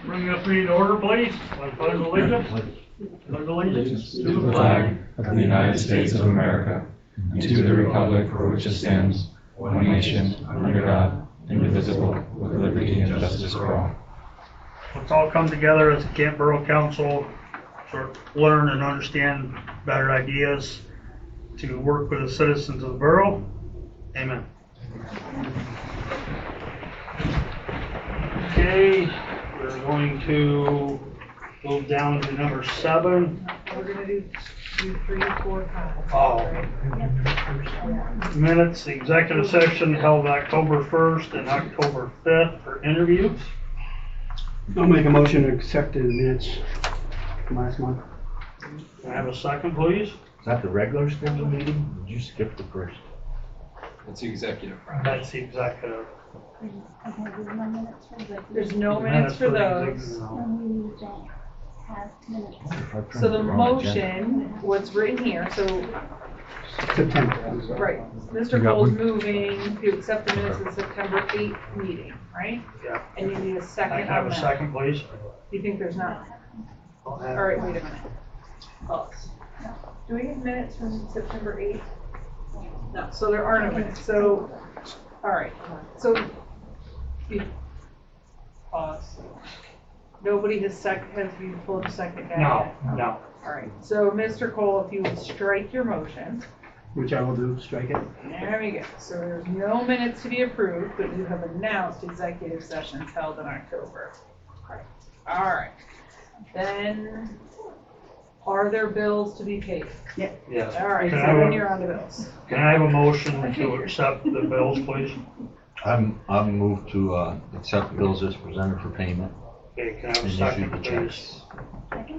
Bring up the order, please. I pledge allegiance. Pledge allegiance to the flag of the United States of America and to the republic for which it stands, one nation, under God, indivisible, with liberty and justice for all. Let's all come together as a Canton Borough Council to learn and understand better ideas to work with the citizens of the borough. Amen. Okay, we're going to go down to number 7. We're going to do 3, 4, 5. Oh. Minutes, the executive session held October 1st and October 5th for interviews. I'll make a motion to accept the minutes from last month. Can I have a second, please? Is that the regular scheduled meeting? Did you skip the first? It's the executive. That's the executive. There's no minutes for those. So the motion, what's written here, so, September. right, Mr. Cole's moving to accept the minutes of the September 8th meeting, right? Yeah. And you need a Can second I on have a that. second, please? You think there's not? All right, wait a minute. Pause. Do we have minutes from September 8th? No, so there are no minutes. So, all right. So, pause. Nobody has you pulled a second guy No, yet? no. All right. So, Mr. Cole, if you would strike your motion. Which I will do, strike it. There we go. So there's no minutes to be approved, but you have announced executive sessions held in October. All right. Then, are there bills to be paid? Yeah. Yes. All right, so Can I have then a- you're on the bills. Can I have a motion to accept the bills, please? I'm moved to accept the bills as presented for payment. Okay, can I have a And issue second, the please? checks.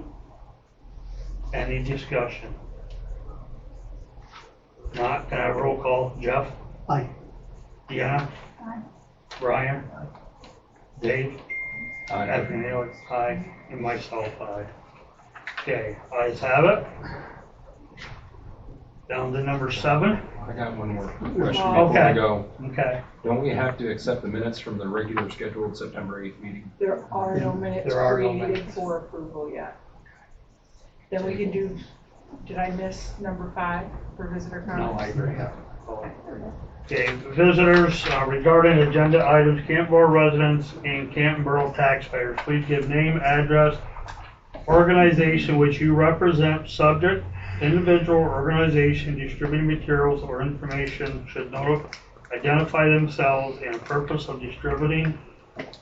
Any discussion? Not, can I have a roll call? Jeff? Aye. Deanna? Aye. Brian? Dave? Aye. Anthony, aye. And myself, aye. Okay, ayes have it. Down to number 7. I got one more question Okay. before we go. Okay. Don't we have to accept the minutes from the regular scheduled September 8th meeting? There are no minutes There are no created minutes. for approval yet. Then we can do, did I miss number 5 for visitor No, comments? I agree. Okay, visitors regarding agenda items, Canton Borough residents and Canton Borough taxpayers, please give name, address, organization which you represent, subject, individual, organization distributing materials or information should identify themselves and purpose of distributing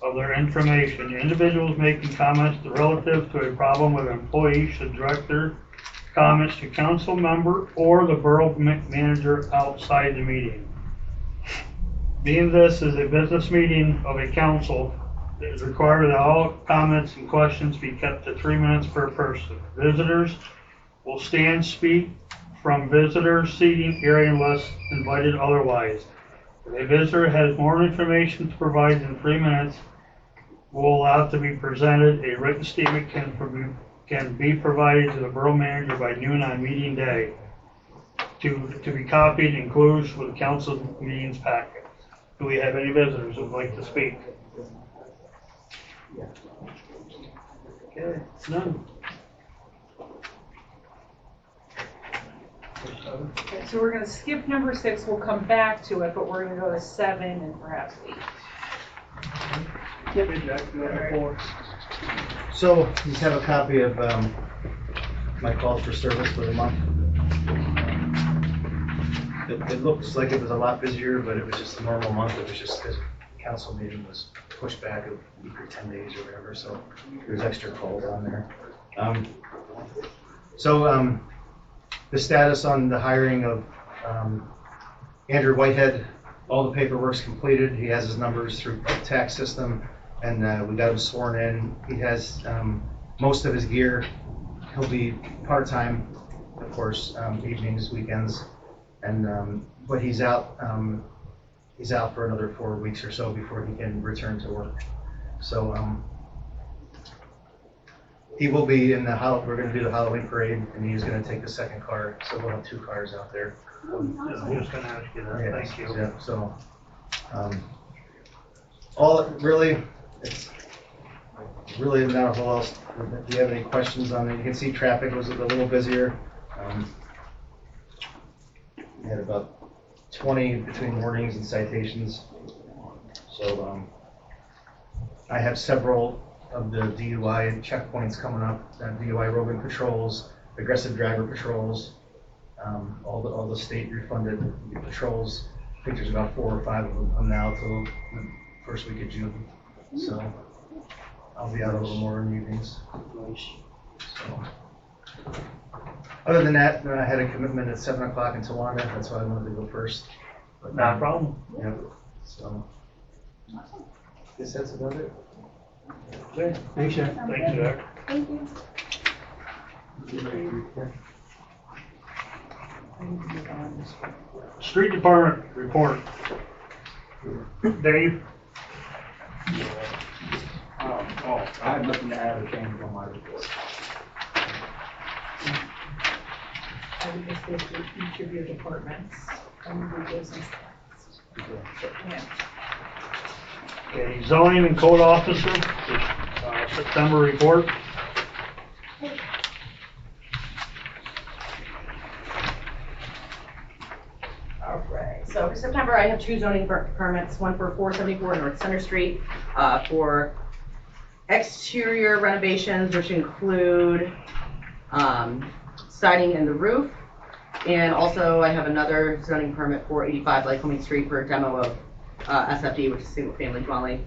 of their information. Individuals making comments relative to a problem with employees should direct their comments to council member or the borough manager outside the meeting. Being this is a business meeting of a council, it is required that all comments and questions be kept to 3 minutes per person. Visitors will stand speak from visitor seating area unless invited otherwise. If a visitor has more information to provide than 3 minutes, will allow it to be presented. A written statement can be provided to the borough manager by noon on meeting day to be copied and closed with the council meetings packet. Do we have any visitors who would like to speak? Okay, none. Okay, so we're gonna skip number 6, we'll come back to it, but we're gonna go to 7 and perhaps 8. So you just have a copy of my calls for service for the month. It looks like it was a lot busier, but it was just a normal month. It was just because council meeting was pushed back a week or 10 days or whatever, so there's extra calls on there. The status on the hiring of Andrew Whitehead, all the paperwork's completed. He has his numbers through the tax system, and we got him sworn in. He has most of his gear. He'll be part-time, of course, evenings, weekends, and but he's out for another 4 weeks or so before he can return to work. So he will be in the we're going to do the Halloween parade, and he's going to take the second car. So we'll have 2 cars out there. I was going to ask you that. Yeah, Thank you. Yeah, so It's really not a whole else. If you have any questions on it, you can see traffic was a little busier. We had about 20 between warnings and citations. So I have several of the DUI checkpoints coming up, DUI roving patrols, aggressive driver patrols, all the state refunded patrols. I think there's about 4 or 5 of them now till the first week of June. So I'll be out a little more in the evenings. So other than that, I had a commitment at 7 o'clock in Tawanda. That's why I wanted to go first. But, Not a problem. Yeah. So I guess that's about it. Okay. Thanks, Jack. Thanks, Jack. Thank you. Street Department report. Dave? I have nothing to add or change on my report. I would just go through each of your departments and do business. Yeah. Okay, zoning and code officer, September report. Alright, so for September, I have 2 zoning permits, one for 474 North Center Street, for exterior renovations, which include, siding in the roof. And also I have another zoning permit for 85 Lycoming Street for a demo of, SFD, which is single family dwelling.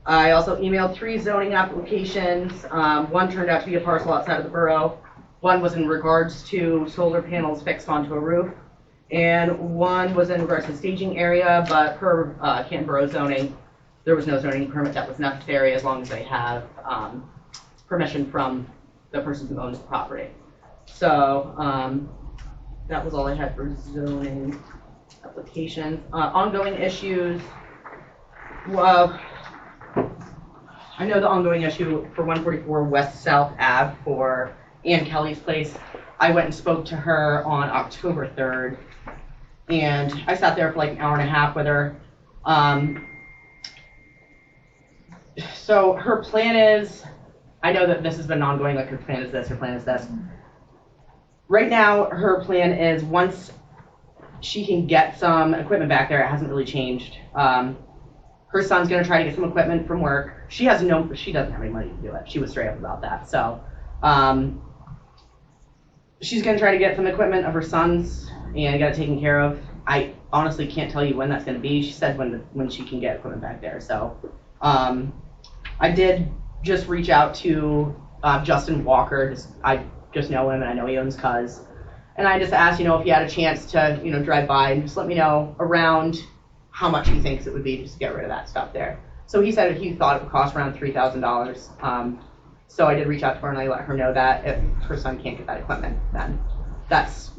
I also emailed 3 zoning applications. One turned out to be a parcel outside of the borough. One was in regards to solar panels fixed onto a roof. And one was in regards to staging area, but per Canton Borough zoning, there was no zoning permit that was necessary as long as they have permission from the person who owns the property. So that was all I had for zoning applications. Ongoing issues. Well, I know the ongoing issue for 144 West South Ave for Ann Kelly's place. I went and spoke to her on October 3rd, and I sat there for like an hour and a half with her. So her plan is, I know that this has been ongoing, like her plan is this, her plan is this. Right now, her plan is once she can get some equipment back there, it hasn't really changed. Her son's gonna try to get some equipment from work. She doesn't have any money to do it. She was straight up about that. So she's gonna try to get some equipment of her son's and get it taken care of. I honestly can't tell you when that's gonna be. She said when she can get equipment back there. So I did just reach out to Justin Walker. I just know him and I know he owns Cuz. And I just asked, if you had a chance to, drive by and just let me know around how much he thinks it would be just to get rid of that stuff there. So he said he thought it would cost around $3,000. So I did reach out to her and I let her know that if her son can't get that equipment, then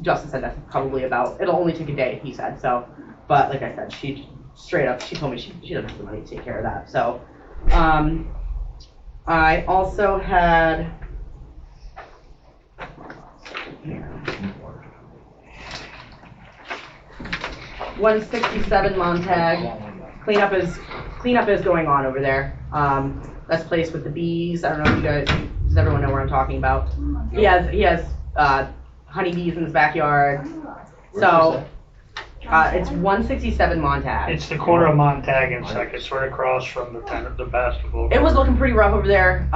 Justin said that's probably it'll only take a day, he said. So, but like I said, she told me she doesn't have the money to take care of that. So, I also had, 167 Montag. Cleanup is going on over there. That's the place with the bees. I don't know if does everyone know where I'm talking about? He has honeybees in his backyard. So it's 167 Montag. It's the corner of Montag and Second. It's right across from the basketball. It was looking pretty rough over there.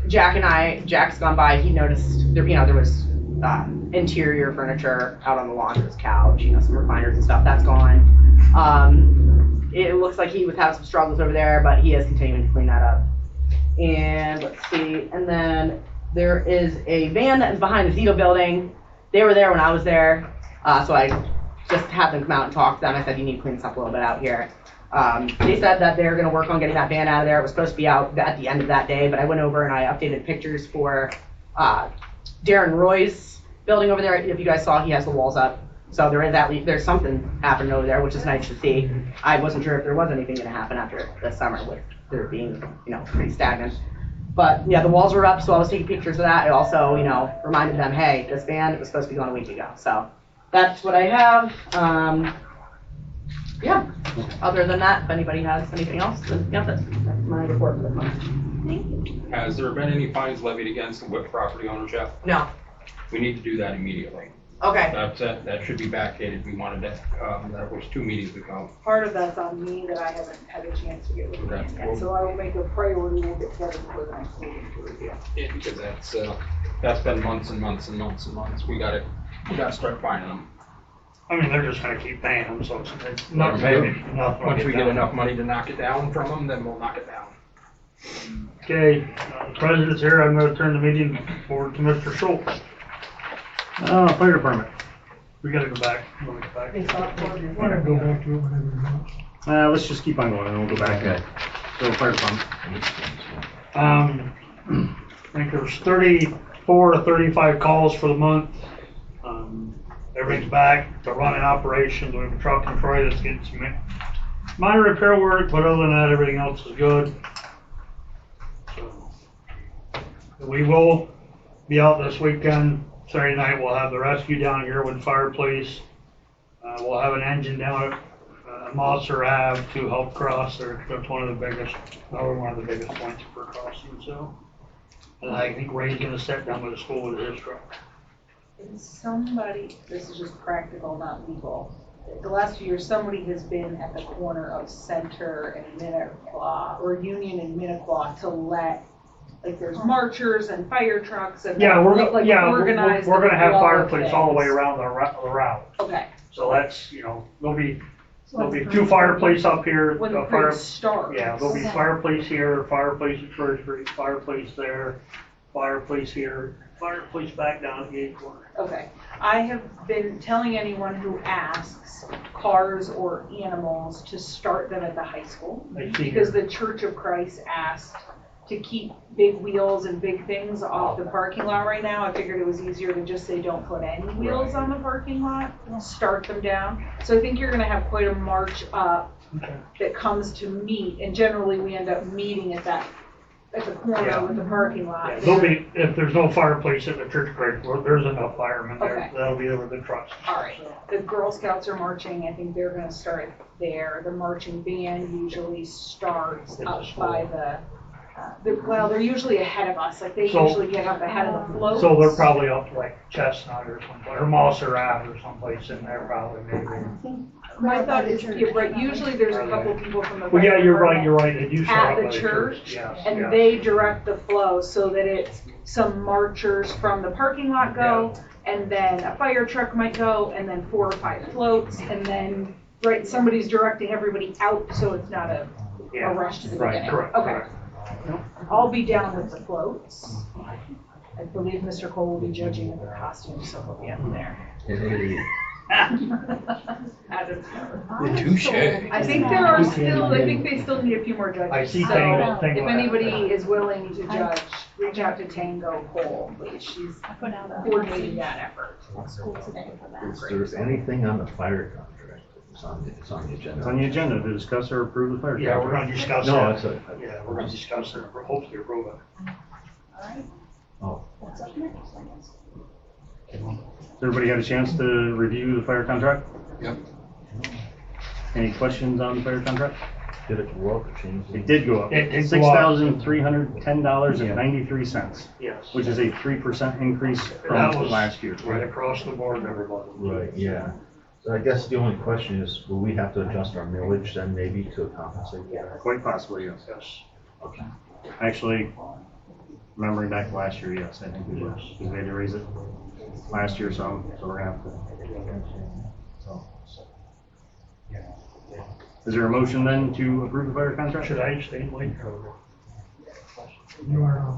Jack's gone by. He noticed there was interior furniture out on the lawn. There was couch, some recliners and stuff. That's gone. It looks like he was having some struggles over there, but he is continuing to clean that up. And let's see. And then there is a van that is behind the Zito building. They were there when I was there, so I just had them come out and talk to them. I said, you need to clean this up a little bit out here. They said that they're going to work on getting that van out of there. It was supposed to be out at the end of that day, but I went over and I updated pictures for Darren Roy's building over there. If you guys saw, he has the walls up. So there's something happening over there, which is nice to see. I wasn't sure if there was anything going to happen after this summer with there being, pretty stagnant. But yeah, the walls were up, so I was taking pictures of that. It also, reminded them, hey, this van was supposed to be gone a week ago. So that's what I have. Yeah, other than that, if anybody has anything else, then yeah, that's my report for the month. Has there been any fines levied against the WIP property owners yet? No, We need to do that immediately. okay. That should be backdated. We wanted that, that was 2 meetings ago. Part of that's on me that I haven't had a chance to get with Okay. him yet, so I will make a priority, we'll get together before the next meeting to review. Yeah, because that's been months and months and months and months. We gotta start finding them. I mean, they're just gonna keep paying them, so it's not maybe, nothing. Once we get enough money to knock it down from them, then we'll knock it down. Okay, the president's here, I'm gonna turn the meeting forward to Mr. Schultz. Fire department. We gotta go back. We'll go back. Go back to it, let's just keep on going and we'll go back. Okay. So fire department. I think there's 34 to 35 calls for the month. Everything's back to running operations. We have a truck in Troy that's getting some minor repair work, but other than that, everything else is good. So, we will be out this weekend. Saturday night, we'll have the rescue down here with fireplace. We'll have an engine down at Mosser Ave to help cross there. That's one of the biggest points for crossing, so. And I think Ray's gonna sit down with the school with his truck. And somebody, this is just practical, not legal. The last few years, somebody has been at the corner of Center and Minnequaw, or Union and Minnequaw to let, like, there's marchers and fire trucks and. Yeah, we're organize gonna have the flow of fireplace all the way things. around the route. Okay. So that's, there'll be 2 fireplace up here. When the parade starts. Yeah, there'll be fireplace here, fireplace at Church Street, fireplace there, fireplace here, fireplace back down at the 8th corner. Okay, I have been telling anyone who asks cars or animals to start them at the high school. I see Because here. the Church of Christ asked to keep big wheels and big things off the parking lot right now. I figured it was easier to just say don't put any wheels on the parking lot, start them down. So I think you're gonna have quite a march up Okay. that comes to meet, and generally we end up meeting at the corner Yeah. with the parking lot. Yeah, there'll be, if there's no fireplace at the Church of Christ, well, there's enough firemen there. Okay. That'll be over the trucks. All right, the Girl Scouts are marching, I think they're gonna start there. The marching band usually starts At the up school. by well, they're usually ahead of us, like they So- usually get up ahead of the floats. So they're probably up like Chestnut or someplace, or Mosser Ave or someplace in there probably maybe. My thought is, yeah, right, usually there's a couple people from the. Well, yeah, fire you're right, department They do start At up the by church, Yes, and yes. they direct the flow so that it's some marchers from the parking lot go, and then a fire truck might go, and then 4 or 5 floats, and then, right, somebody's directing everybody out, so it's not a Yeah. rush to the Right, beginning. correct, Okay. correct. I'll be down with the floats. I believe Mr. Cole will be judging the costumes, so he'll be up there. Touche. I think there are still, I think they still need a few more judges. I see So Tango if anybody Cole. is willing to judge, reach out to Tango Cole, please. She's coordinating that effort. Is there anything on the fire contract? It's on the It's agenda. on the agenda to discuss or approve the fire. Yeah, we're contract. gonna discuss No, that. it's a. Yeah, we're gonna discuss it, hopefully approve it. Oh, Has everybody had a chance to review the fire contract? Yep. Any questions on the fire contract? did it go up or change? It did go up, It did go up. $6,310.93, Yes. which is a 3% increase That from was last year. right across the board, everybody. Right, yeah. So I guess the only question is, will we have to adjust our millage then maybe to compensate for that? Quite possibly, yes. Yes. Okay. Actually, remembering back to last year, yes, I think we did, because we had to raise it last year some, so we're gonna have to. So. Is there a motion then to approve the fire contract? Should I stay late?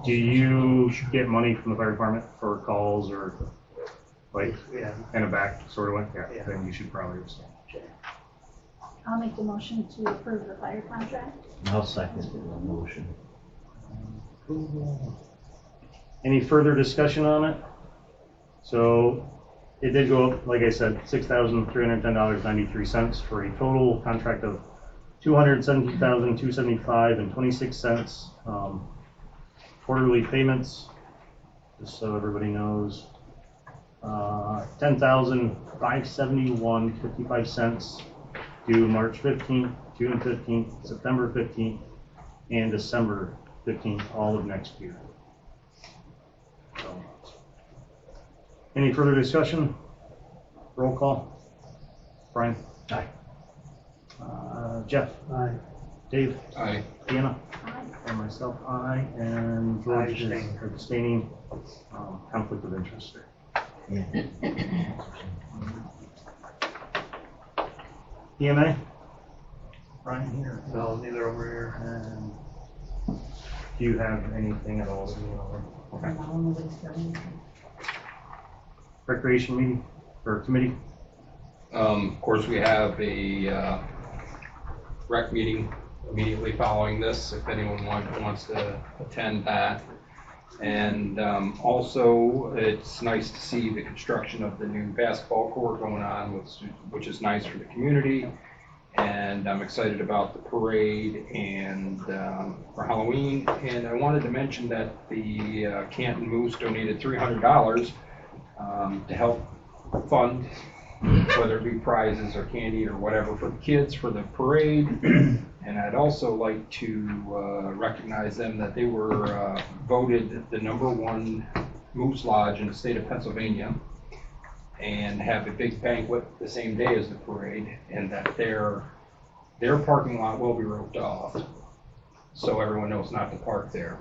Do you get money from the fire department for calls or like Yeah. in a back sort of way? Yeah. Yeah, then you should probably abstain. I'll make the motion to approve the fire contract. I'll second the motion. Any further discussion on it? So it did go up, like I said, $6,310.93 for a total contract of $217,275.26. Quarterly payments, just so everybody knows, $10,571.55 due March 15th, June 15th, September 15th, and December 15th, all of next year. So, any further discussion? Roll call. Brian? Aye. Jeff? Aye. Dave? Aye. Deanna? Aye. And myself, aye. And George is Abstain. abstaining. Conflict of interest there. EMA? Brian here. No, neither over here. And do you have anything at all? Okay. Recreation meeting or committee? Of course, we have a rec meeting immediately following this, if anyone wants to attend that. And also, it's nice to see the construction of the new basketball court going on, which is nice for the community. And I'm excited about the parade and for Halloween. And I wanted to mention that the Canton Moose donated $300 to help fund, whether it be prizes or candy or whatever, for the kids for the parade. And I'd also like to recognize them that they were voted the #1 Moose Lodge in the state of Pennsylvania, and have a big banquet the same day as the parade, and that their parking lot will be roped off, so everyone knows not to park there.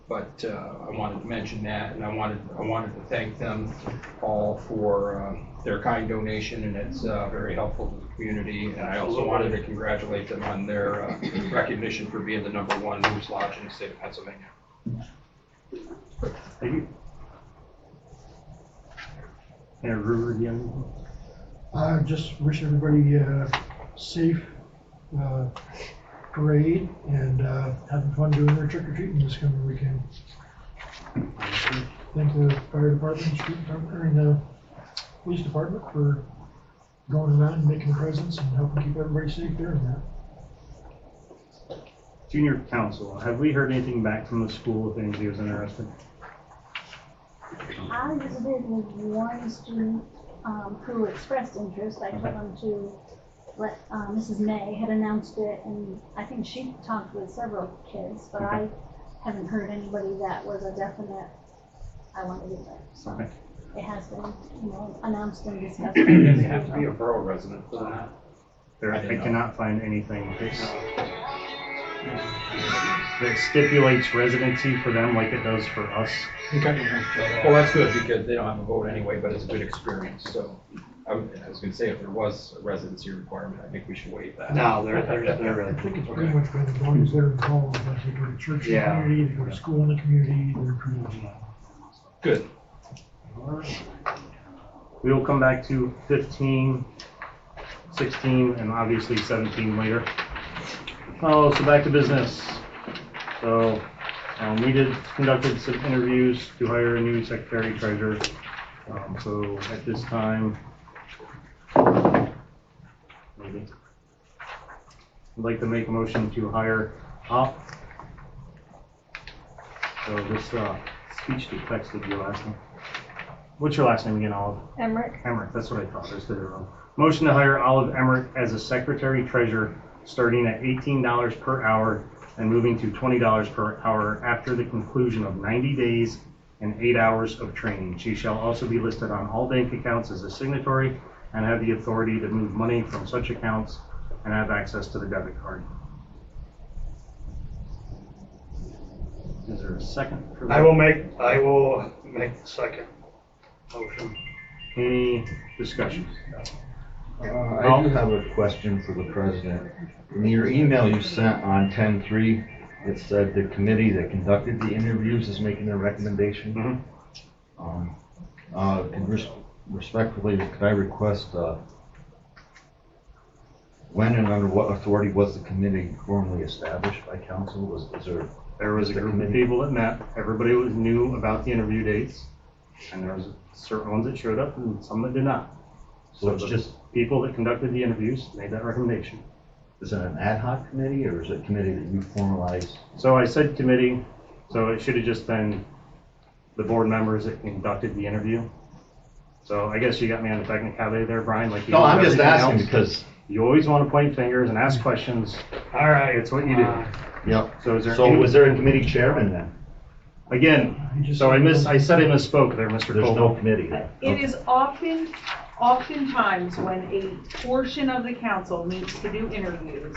But I wanted to mention that, and I wanted to thank them all for their kind donation, and it's very helpful to the community. And I also wanted to congratulate them on their recognition for being the #1 Moose Lodge in the state of Pennsylvania. Thank you. And Ruger, do you have anything? Just wish everybody a safe parade and having fun doing their trick or treating this coming weekend. Thank the fire department, street department, and the police department for going around and making presents and helping keep everybody safe during that. Junior council, have we heard anything back from the school if anybody was interested? I visited with one student who expressed interest. I told him to let Mrs. May had announced it, and I think she talked with several kids, but I haven't heard anybody that was a definite, I want to do that. So Okay. it has been, announced and discussed. And they have to be a borough resident for that. I cannot find anything that stipulates residency for them like it does for us. Okay. Well, that's good, because they don't have a vote anyway, but it's a good experience, so. I was gonna say, if there was a residency requirement, I think we should waive that. No, they're I think it's pretty much been as long as they're involved, like they go to church in the community, they go to school in the community, they're pretty much involved. Good. We will come back to 15, 16, and obviously 17 later. Oh, so back to business. So conducted some interviews to hire a new secretary treasurer. So at this time, maybe I'd like to make a motion to hire up. So this speech to text is your last name. What's your last name again, Olive? Emerick. Emerick, that's what I thought. I just did it wrong. Motion to hire Olive Emerick as a secretary treasurer, starting at $18 per hour and moving to $20 per hour after the conclusion of 90 days and 8 hours of training. She shall also be listed on all bank accounts as a signatory and have the authority to move money from such accounts and have access to the debit card. Is there a second for that? I will make the second motion. Any discussion? I do have a question for the president. In your email you sent on 10/3, it said the committee that conducted the interviews is making a recommendation. Respectfully, could I request when and under what authority was the committee formally established by council? There was a group of people that met. Everybody was knew about the interview dates, and there was certain ones that showed up and some that did not. So it's just people that conducted the interviews made that recommendation. Is it an ad hoc committee, or is it a committee that you formalized? So I said committee, so it should have just been the board members that conducted the interview. So I guess you got me on the technicality there, Brian. Like you No, do I'm just everything asking else. because You always want to point fingers and ask questions. All right. It's what you do. Yep. So is there? So any- was there a committee chairman then? Again, so I said I misspoke there, Mr. There's Cole. no committee. It is oftentimes when a portion of the council meets to do interviews,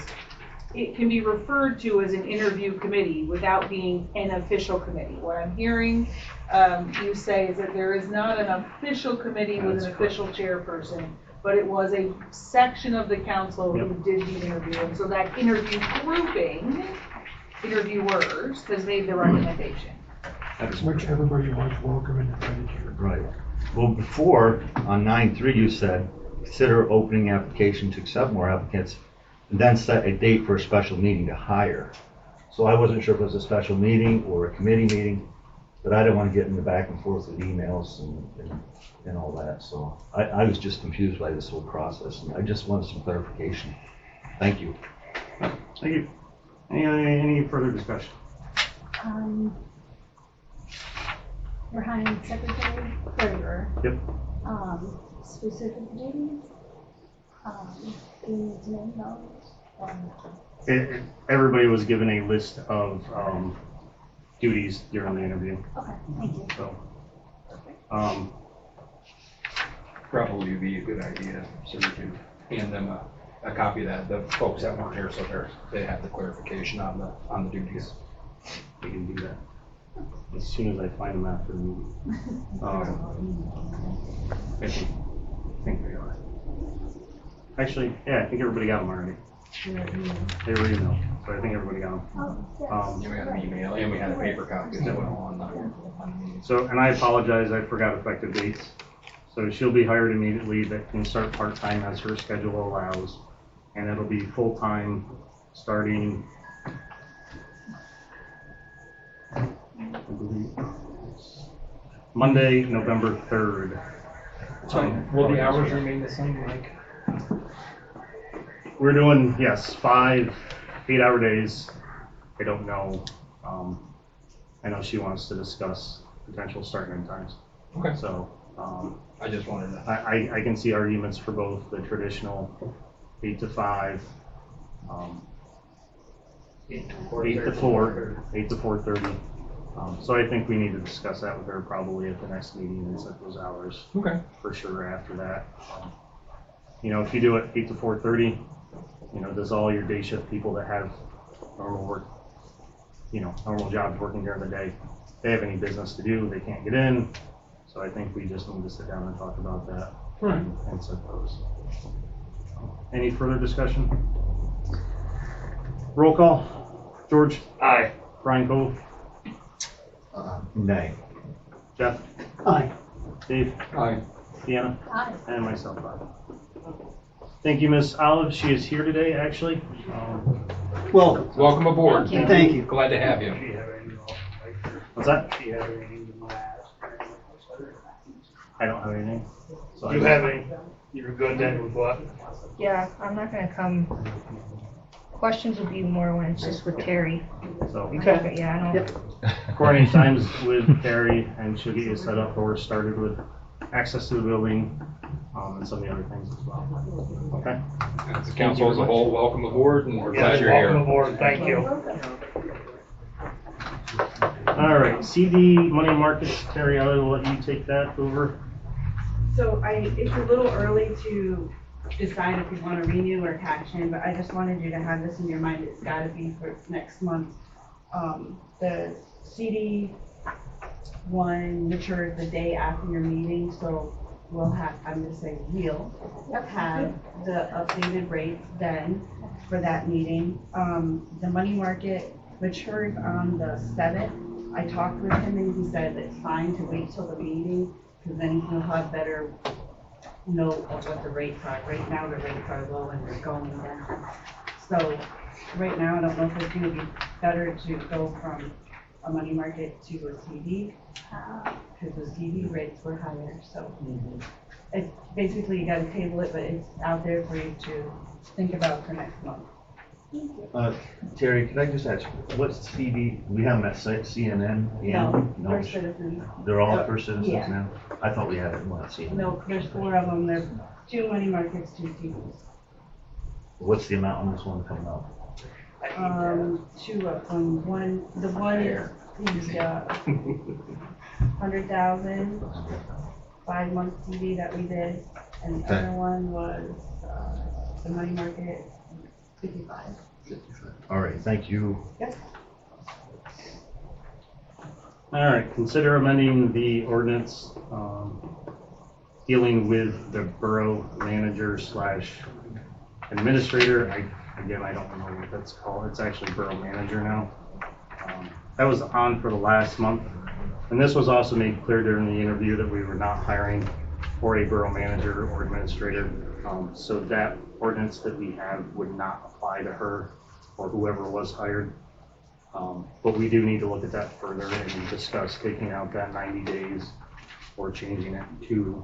it can be referred to as an interview committee without being an official committee. What I'm hearing you say is that there is not an official committee with an official chairperson, but it was a section of the council who did the interview. And so that interview grouping, interviewers, has made the recommendation. Which everybody was welcome and invited here. Right. Well, before, on 9/3, you said, consider opening application to accept more applicants, and then set a date for a special meeting to hire. So I wasn't sure if it was a special meeting or a committee meeting, but I didn't want to get in the back and forth with emails and all that. So I was just confused by this whole process, and I just wanted some clarification. Thank you. Thank you. Any further discussion? We're hiring secretary, treasurer. Yep. Specific duties. Do you need to name those? Everybody was given a list of duties during the interview. Okay, thank you. So, Probably would be a good idea, so we can hand them a copy of that, the folks that weren't here, so they have the clarification on the duties. we can do that as soon as I find them after the meeting. I think they are. Actually, yeah, I think everybody got them already. They were emailed, so I think everybody got them. Oh, yes. And we had an email, and we had a paper copy that went on the meeting. So, and I apologize, I forgot effective dates. So she'll be hired immediately, but can start part-time as her schedule allows. And it'll be full-time starting, I believe, Monday, November 3rd. So will the hours remain the same, Mike? We're doing, yes, 5 8-hour days. I don't know. I know she wants to discuss potential start end times. Okay. So, I just wanted to. I can see arguments for both the traditional 8 to 5, 8 to 4, 8 to 4:30. So I think we need to discuss that with her probably at the next meeting and set those hours Okay. for sure after that. You know, if you do it 8 to 4:30, you know, does all your day shift people that have normal work, you know, normal jobs working during the day, they have any business to do, they can't get in. So I think we just need to sit down and talk about that and set those. Any further discussion? Roll call. George? Aye. Brian Cole? Nay. Jeff? Aye. Dave? Aye. Deanna? Aye. And myself, aye. Thank you, Miss Olive. She is here today, actually. Welcome. Welcome aboard. Thank you. Glad to have you. What's that? Do you have anything to ask? I don't have anything. So Do you have any? You're good then with what? Yeah, I'm not gonna come. Questions will be more when it's just with Terry. So, Okay. But yeah, I don't. coordinate times with Terry, and she'll get you set up or started with access to the building, and some of the other things as well. Okay? As the council as a whole, welcome aboard, and we're Yes, glad you're welcome here. aboard. Thank you. All right, CD money markets, Terry, I'll let you take that over. So it's a little early to decide if you want to renew or cash in, but I just wanted you to have this in your mind. It's got to be for next month. The CD one matures the day after your meeting, so we'll have, I'm going to say we'll have the updated rates then for that meeting. The money market matures on the 7th. I talked with him and he said it's fine to wait till the meeting, because then he'll have better note of what the rates are. Right now, the rates are low and they're going down. So right now, I don't know if it's gonna be better to go from a money market to a CD, because the CD rates were higher, so. It's basically, you gotta table it, but it's out there for you to think about for next month. Terry, can I just ask, what's CD? We have them at CNN? No, First Citizens. They're all First Citizens Yeah. now? I thought we had it one at CNN. No, there's 4 of them. There's 2 money markets, 2 CDs. What's the amount on this one coming up? Two of them. The one is the 100,000 5-month TV that we did, and the other one was the money market 55. All right, thank you. Yep. All right, consider amending the ordinance dealing with the borough manager / administrator. Again, I don't know what that's called. It's actually borough manager now. That was on for the last month. And this was also made clear during the interview that we were not hiring for a borough manager or administrator. So that ordinance that we have would not apply to her or whoever was hired. But we do need to look at that further and discuss taking out that 90 days or changing it to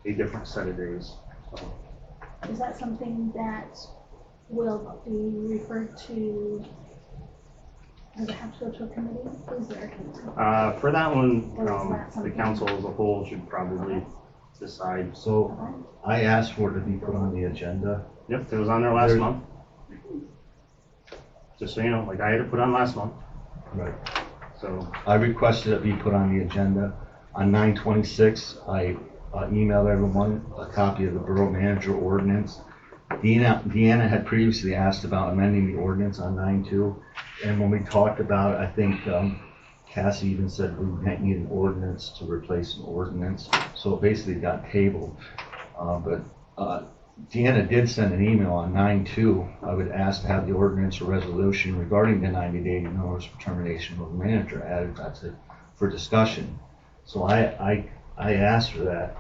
a different set of days. So, Is that something that will be referred to? Does it have to go to a committee? Is there a committee? for that one, Or is that the something- council as a whole should probably decide. So I asked for it to be put on the agenda. Yep, it was on there last month. Just so you know, like I had it put on last month, Right. so. I requested it be put on the agenda. On 9/26, I emailed everyone a copy of the borough manager ordinance. Deanna had previously asked about amending the ordinance on 9/2, and when we talked about it, I think Cassie even said we might need an ordinance to replace an ordinance, so it basically got tabled. But Deanna did send an email on 9/2. I would ask to have the ordinance or resolution regarding the 90-day notice for termination of the manager added for discussion. So I asked for that.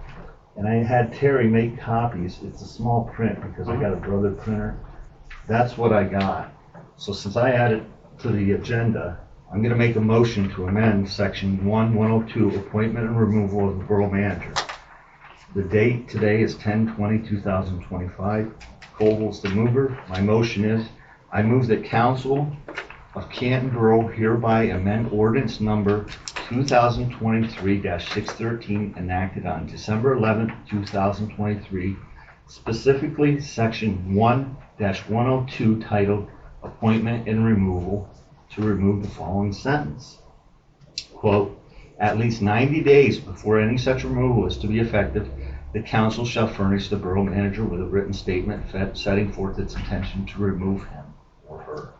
And I had Terry make copies. It's a small print because I got a brother printer. That's what I got. So since I added to the agenda, I'm going to make a motion to amend section 102, appointment and removal of the borough manager. The date today is 10/20/2025. Cole's the mover. My motion is, I move that council of Canton Borough hereby amend ordinance number 2023-613 enacted on December 11th, 2023, specifically section 1-102 titled Appointment and Removal, to remove the following sentence. Quote, at least 90 days before any such removal is to be effective, the council shall furnish the borough manager with a written statement setting forth its intention to remove him or her.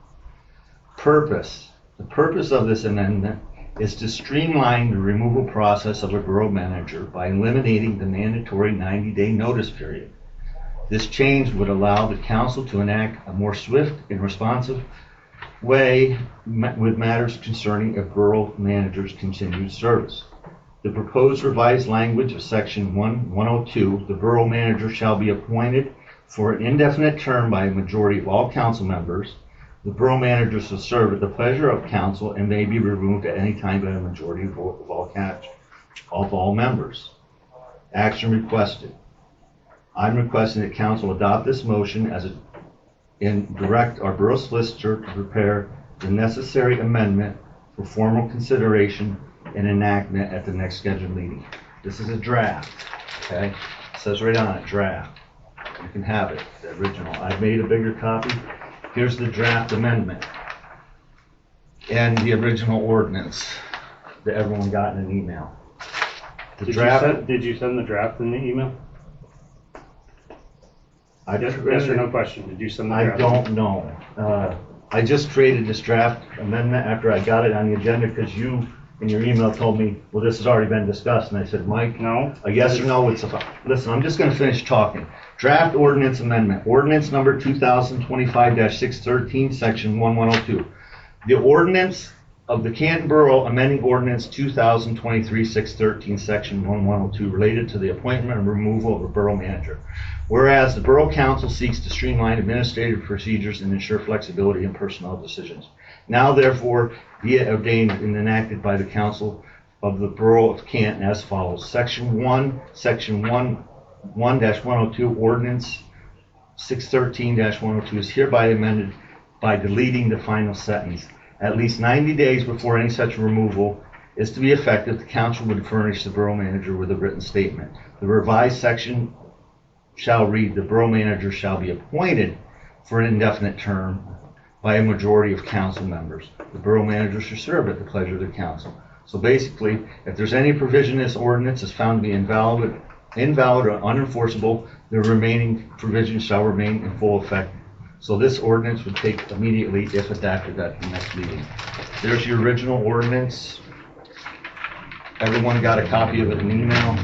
Purpose. The purpose of this amendment is to streamline the removal process of a borough manager by eliminating the mandatory 90-day notice period. This change would allow the council to enact a more swift and responsive way with matters concerning a borough manager's continued service. The proposed revised language of section 102, the borough manager shall be appointed for an indefinite term by a majority of all council members. The borough manager shall serve at the pleasure of council and may be removed at any time by a majority vote of all members. Action requested. I'm requesting that council adopt this motion and direct our borough solicitor to prepare the necessary amendment for formal consideration and enactment at the next scheduled meeting. This is a draft, okay? It says right on it, draft. You can have it, the original. I've made a bigger copy. Here's the draft amendment and the original ordinance that everyone got in an email. Did you send the draft in the email? Yes or no question? Did you send the draft? I don't know. I just created this draft amendment after I got it on the agenda because you in your email told me, well, this has already been discussed. And I said, Mike, no. A yes or no, it's a, listen, I'm just going to finish talking. Draft ordinance amendment, ordinance number 2025-613, section 1102. The ordinance of the Canton Borough amending ordinance 2023-613, section 1102, related to the appointment and removal of a borough manager. Whereas the Borough Council seeks to streamline administrative procedures and ensure flexibility in personnel decisions. Now therefore be it ordained and enacted by the Council of the Borough of Canton as follows. Section 1-102 Ordinance 613-102 is hereby amended by deleting the final sentence. At least 90 days before any such removal is to be effective, the council would furnish the borough manager with a written statement. The revised section shall read, the borough manager shall be appointed for an indefinite term by a majority of council members. The borough manager shall serve at the pleasure of the council. So basically, if there's any provision in this ordinance is found to be invalid or unenforceable, the remaining provisions shall remain in full effect. So this ordinance would take immediately if adopted at the next meeting. There's your original ordinance. Everyone got a copy of it in email.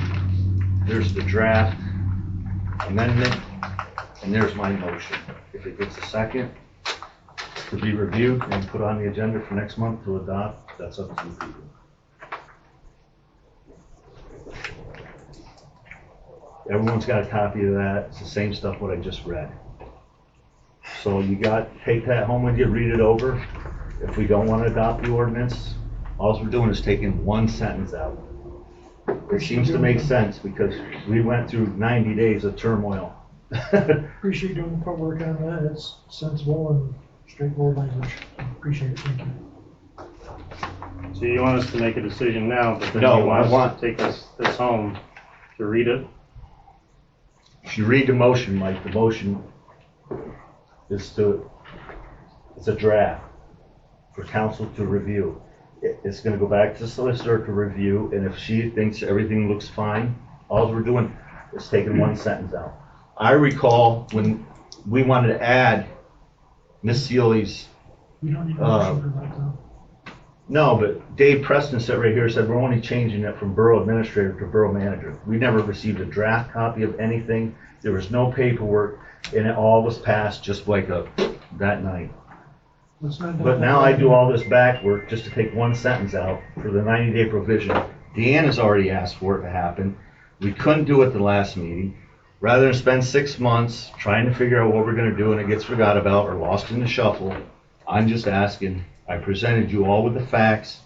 There's the draft amendment, and there's my motion. If it gets a second to be reviewed and put on the agenda for next month to adopt, that's up to you people. Everyone's got a copy of that. It's the same stuff what I just read. So you take that home with you, read it over. If we don't want to adopt the ordinance, all we're doing is taking one sentence out. It seems to make sense because we went through 90 days of turmoil. Appreciate doing the footwork on that. It's sensible and straightforward language. Appreciate it. Thank you. So you want us to make a decision now, but then No, you want I want- us to take this home to read it? If you read the motion, Mike, the motion is it's a draft for council to review. It's gonna go back to the solicitor to review, and if she thinks everything looks fine, all we're doing is taking one sentence out. I recall when we wanted to add Miss Sealy's, You don't need a motion for that though. no, but Dave Preston sat right here and said, we're only changing it from borough administrator to borough manager. We never received a draft copy of anything. There was no paperwork, and it all was passed just like that night. Let's not But now I do all this back work just to take one sentence out for the 90-day provision. Deanne has already asked for it to happen. We couldn't do it the last meeting. Rather than spend 6 months trying to figure out what we're gonna do and it gets forgot about or lost in the shuffle, I'm just asking, I presented you all with the facts.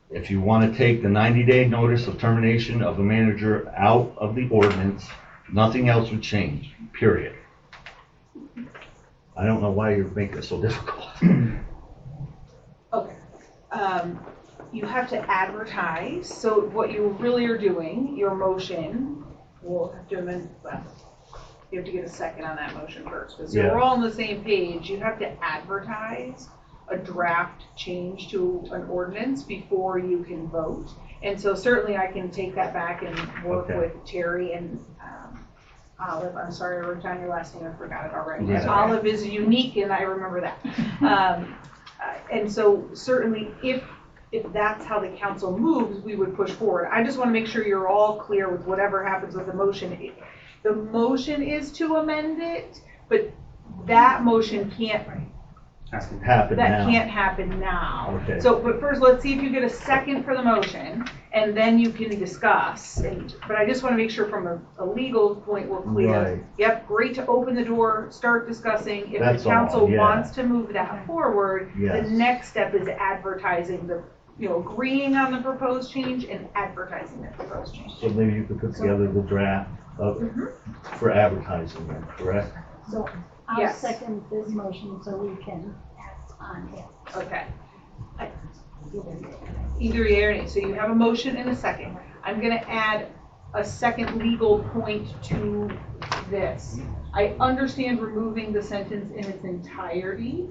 If you wanna take the 90-day notice of termination of a manager out of the ordinance, nothing else would change, period. I don't know why you're making it so difficult. Okay. You have to advertise, so what you really are doing, your motion, we'll have to amend, well, you have to get a second on that motion first, because Yeah. we're all on the same page. You have to advertise a draft change to an ordinance before you can vote. And so certainly I can take that back and work Okay. with Terry and Olive. I'm sorry, I wrote down your last name, I forgot it already. Right. Olive is unique and I remember that. And so certainly if that's how the council moves, we would push forward. I just want to make sure you're all clear with whatever happens with the motion. The motion is to amend it, but that motion can't Happen now. that can't happen now. Okay. So, but first, let's see if you get a second for the motion, and then you can discuss. But I just want to make sure from a legal point, we're clear. Right. Yep, great to open the door, start discussing. If That's the all, council yeah. wants to move that forward, Yes. the next step is advertising agreeing on the proposed change and advertising the proposed change. So maybe you could put together the draft for advertising then, correct? So I'll Yes. second this motion so we can act on it. Okay. Either yea or nay. So you have a motion and a second. I'm gonna add a second legal point to this. I understand removing the sentence in its entirety.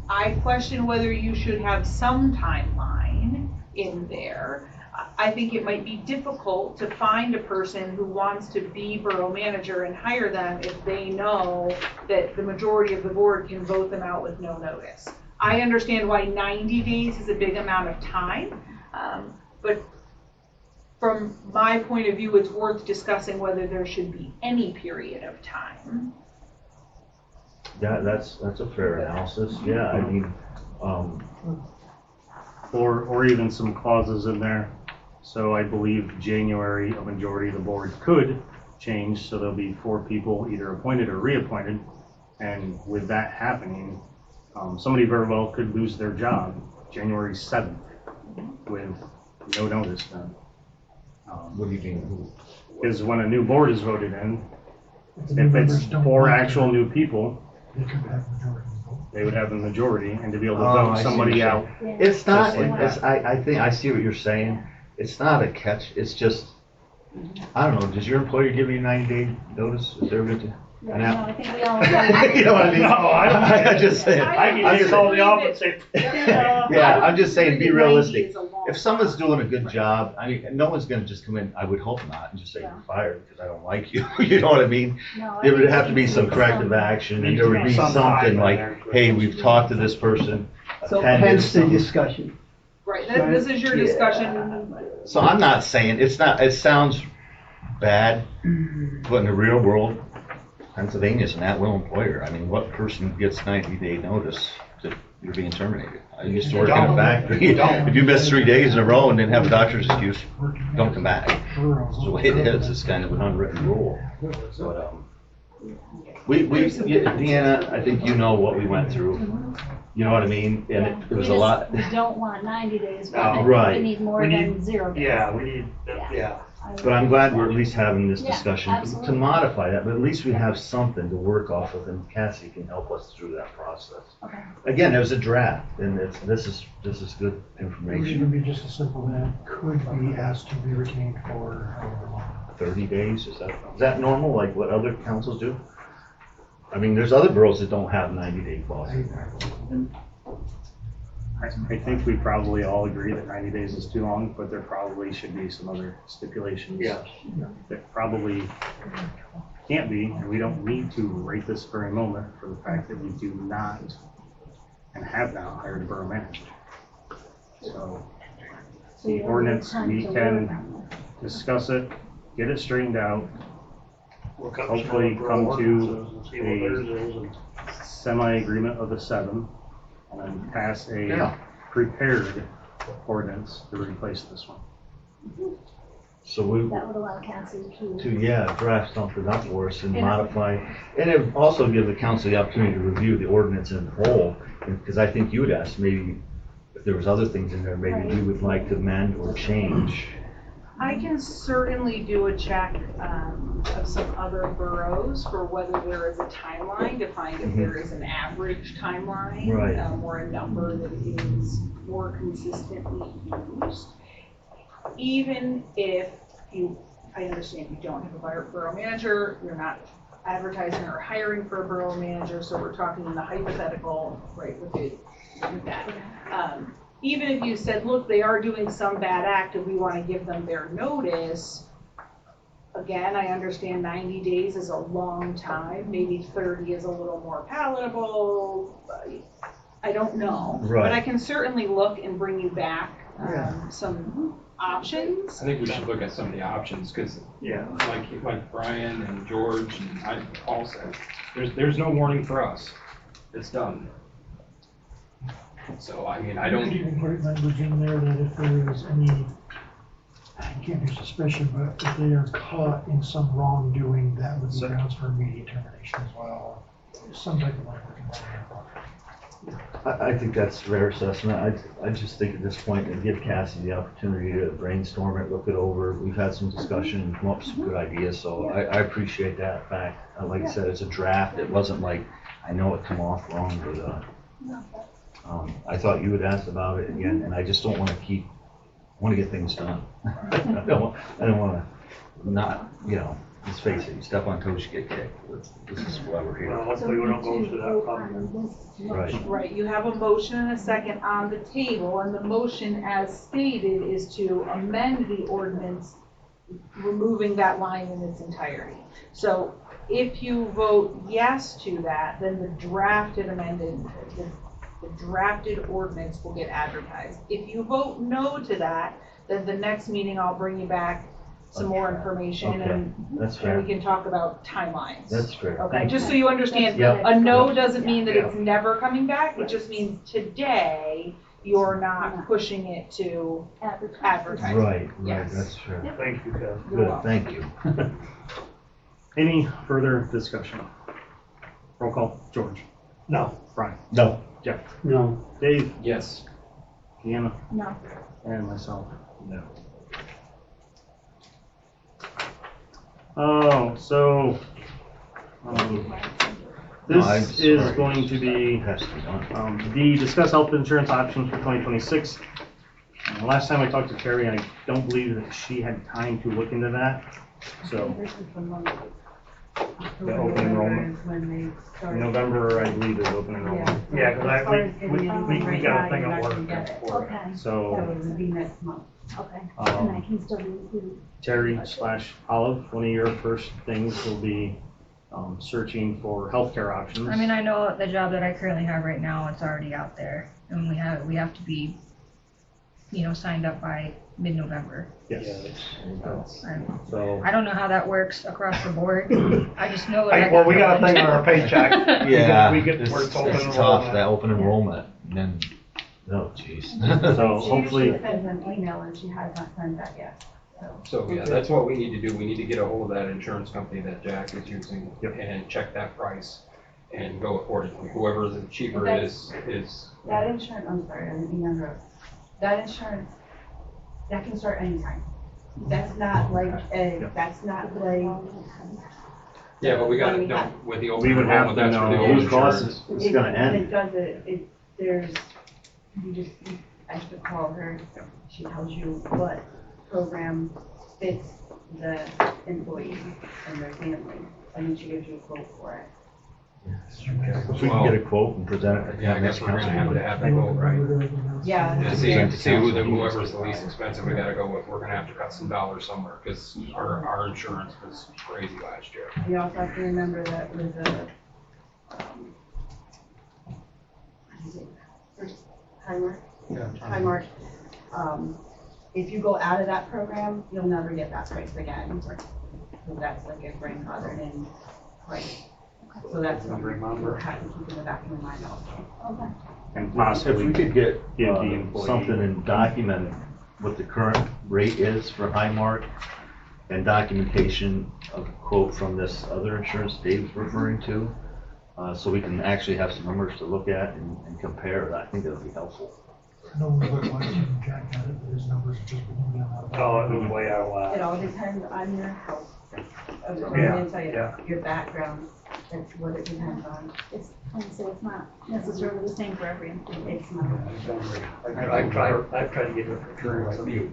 I question whether you should have some timeline in there. I think it might be difficult to find a person who wants to be borough manager and hire them if they know that the majority of the board can vote them out with no notice. I understand why 90 days is a big amount of time, but from my point of view, it's worth discussing whether there should be any period of time. That's a fair analysis, yeah, I mean, Or even some clauses in there. So I believe January, a majority of the board could change, so there'll be 4 people either appointed or reappointed. And with that happening, somebody very well could lose their job January 7th with no notice then. what do you mean? Is when a new board is voted in, If the new if members it's don't 4 want to, actual new people, they could have majority vote. they would have the majority, and to be able to Oh, vote I see somebody what you're out. It's not, Just like I think, I see what you're saying. It's not a catch, it's just, I don't know, does your employer give you a 90-day notice? Is there a good? No, I think we all. You know what I mean? No, I I just saying. I can just call the office and say, Yeah, I'm just saying, be 90 realistic. is a long If someone's time. doing a good job, I mean, no one's gonna just come in, I would hope not, and just say you're fired because I don't like you, you know what I mean? No, I There would think have to be we some need corrective action, and Needs there to would be be some something time like, in there. hey, we've talked to this person. So attended hence the some-" discussion. Right, this is your discussion. So I'm not saying, it's not, it sounds bad, but in the real world, Pennsylvania's an at-will employer. I mean, what person gets 90-day notice that you're being terminated? I used to work in a factory. If you miss 3 days in a row and then have a doctor's excuse, don't come back. It's the way it is. It's kind of an unwritten rule. But, Deanna, I think you know what we went through. You know what I mean? And it was a lot. We don't want 90 days, No, but right. we need more We than need- 0 days. yeah, we need, yeah. But I'm glad we're at least having this Yeah, discussion absolutely. to modify that, but at least we have something to work off of, and Cassie can help us through that process. Okay. Again, it was a draft, and this is good It would information. even be just as simple as could be asked to be retained for however long. 30 days, is that normal, like what other councils do? I mean, there's other boroughs that don't have 90-day clauses. I think we probably all agree that 90 days is too long, but there probably should be some other stipulations. Yes. That probably can't be, and we don't need to right this very moment for the fact that we do not and have not hired a borough manager. So So the you have ordinance, time we to can work on it. discuss it, get it straightened out, We'll come Hopefully to come to ordinances and see what a- theirs is and- semi-agreement of the 7, and then pass a Yeah. prepared ordinance to replace this one. So we, That would allow Cassie to draft something up for us and modify, and it also give the council the opportunity to review the ordinance in whole, because I think you would ask maybe if there was other things in there, maybe you would like to amend or change. I can certainly do a check of some other boroughs for whether there is a timeline to find if there is an average timeline. Right. Or a number that is more consistently used. Even if I understand you don't have a borough manager, you're not advertising or hiring for a borough manager, so we're talking in the hypothetical, right, with that. Even if you said, look, they are doing some bad act and we want to give them their notice, again, I understand 90 days is a long time, maybe 30 is a little more palatable, I don't know. Right. But I can certainly look and bring you back some options. I think we should look at some of the options, because like Brian and George and Paul said, there's no warning for us. It's done. So, I mean, I You could don't, even put language in there that if there is any, it can't be suspicion, but if they are caught in some wrongdoing, that would be grounds for immediate termination as well. Some type of language in there. I think that's a fair assessment. I just think at this point, and give Cassie the opportunity to brainstorm it, look it over. We've had some discussion and come up with some good ideas, so I appreciate that fact. Like I said, it's a draft. It wasn't like, I know it come off wrong, but I thought you had asked about it again, and I just don't want to want to get things done. I don't want to not, let's face it, you step on toes, you get kicked. This is why we're Well, here. hopefully we don't go through that problem. Right. Right, you have a motion and a second on the table, and the motion as stated is to amend the ordinance, removing that line in its entirety. So if you vote yes to that, then the drafted ordinance will get advertised. If you vote no to that, then the next meeting I'll bring you back some more information Okay, and that's we fair. can talk about timelines. That's fair. Okay, Thank just you. so you understand, Yep. a no doesn't mean that it's never coming back, it just means today you're not pushing it to advertising. Right, Yes. that's fair. Thank you, Kev. You're Good, welcome. thank you. Any further discussion? Roll call. George. No. Brian. No. Jeff. No. Dave. yes. Deanna. No. And myself. No. Oh, so this is going to be Has to be done. D, discuss health insurance options for 2026. The last time I talked to Terry, I don't believe that she had time to look into that, so This is the month. the open enrollment, Is when they start. November, I believe, is open enrollment. Yeah, 'cause As far as getting we anything got right a now, thing you're at not gonna work get it. for it. Okay, So So it would be next month. okay. And I um, can still do, Terry/Olive, one of your first things will be searching for healthcare options. I mean, I know the job that I currently have right now, it's already out there, and we have to be, signed up by mid-November. Yes. So, I don't know how that works across the board. I just know that. Well, we got a thing on our paycheck. Yeah, We get it's where it's open tough, enrollment. that open enrollment, and then, oh jeez. so She hopefully, usually sends an email and she has not sent that yet, so. So, yeah, that's what we need to do. We need to get a hold of that insurance company that Jack is using Yep. and check that price and go accordingly. Whoever the cheaper is. That insurance, I'm sorry, I didn't mean to interrupt. That insurance, that can start anytime. That's not like, that's not like. Yeah, but we gotta know with the open we would have enrollment, to that's for the know open whose cost insurance. It's gonna When end. it does it, there's, you have to call her, she tells you what program fits the employee and their family, and then she gives you a quote for it. If we can get a quote and present it at Yeah, I the guess next we're gonna council have to meeting. have that vote, right? Yeah. To Present to see council. whoever's the least expensive, we gotta go with. We're gonna have to cut some dollars somewhere, because our insurance was crazy last year. You also have to remember that with the, what is it, first timer? Timer, if you go out of that program, you'll never get that price again. So that's like a grandfathered in price. So that's something you have to keep in the back of your mind also. okay. and If possibly we could get give the employee something and document what the current rate is for Highmark and documentation of a quote from this other insurance Dave's referring to, so we can actually have some numbers to look at and compare, I think that would be helpful. No one looked like him, Jack had it, but his numbers are just being out. Oh, it was way out of whack. It all depends on your health. I'm Yeah, gonna tell you, yeah. your background, that's what it depends on. It's, like I said, it's not necessarily the same for every employee. It's not. I've tried to get it for insurance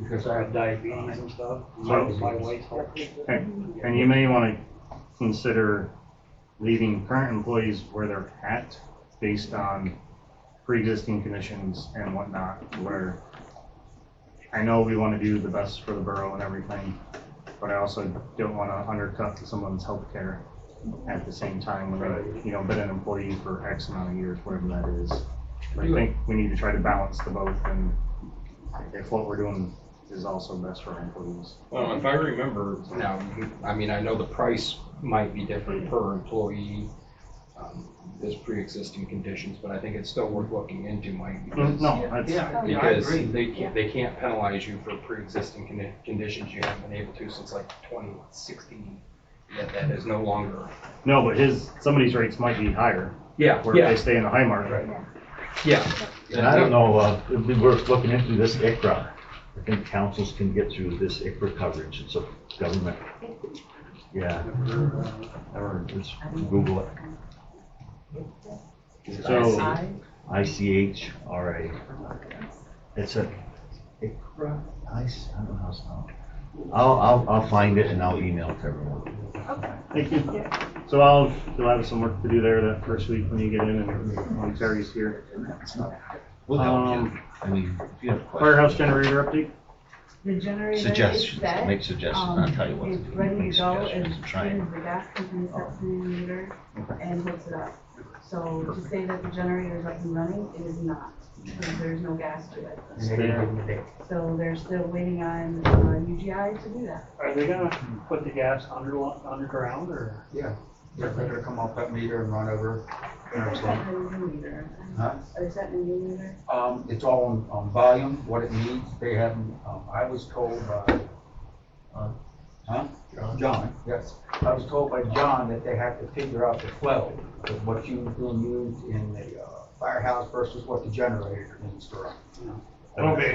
because I have diabetes and stuff. So my wife's health. and you may want to consider leaving current employees where they're at based on pre-existing conditions and whatnot, where I know we want to do the best for the borough and everything, but I also don't want to undercut someone's health care at the same time when they've, been an employee for X amount of years, whatever that is. I think we need to try to balance the both, and if what we're doing is also best for our employees. Well, if I remember now, I mean, I know the price might be different per employee, there's pre-existing conditions, but I think it's still worth looking into, Mike, because. No, that's, Because they can't penalize you for pre-existing conditions you haven't been able to since like 2016. That is no longer. no, but somebody's rates might be higher, Yeah, where they stay in the high mark. Right. yeah. And I don't know, it'd be worth looking into this ICRA. I think councils can get through this ICRA coverage, it's a government. Yeah. Or just Google it. So, ICHRA. It's a ICRA, I don't know how it's spelled. I'll find it and I'll email it to everyone. thank you. So you'll have some work to do there that first week when you get in and when Terry's here. We'll help you. I mean, if you have questions. Firehouse generator update? The generator is Suggestions, set. make suggestions, not tell you what to do. It's ready Make to go as suggestions soon and try as and- the gas company sets the new meter and hooks it up. So to say that the generator is up and running, it is not, because there's no gas to it. So they're still waiting on UGI to do that. Are they gonna put the gas underground or? Yeah, they're gonna come off that meter and run over. They're setting a new meter. Huh? Are they setting a new meter? It's all on volume, what it needs. They haven't, I was told by, John, yes. I was told by John that they have to figure out the flow of what's being used in the firehouse versus what the generator needs to run. It'll be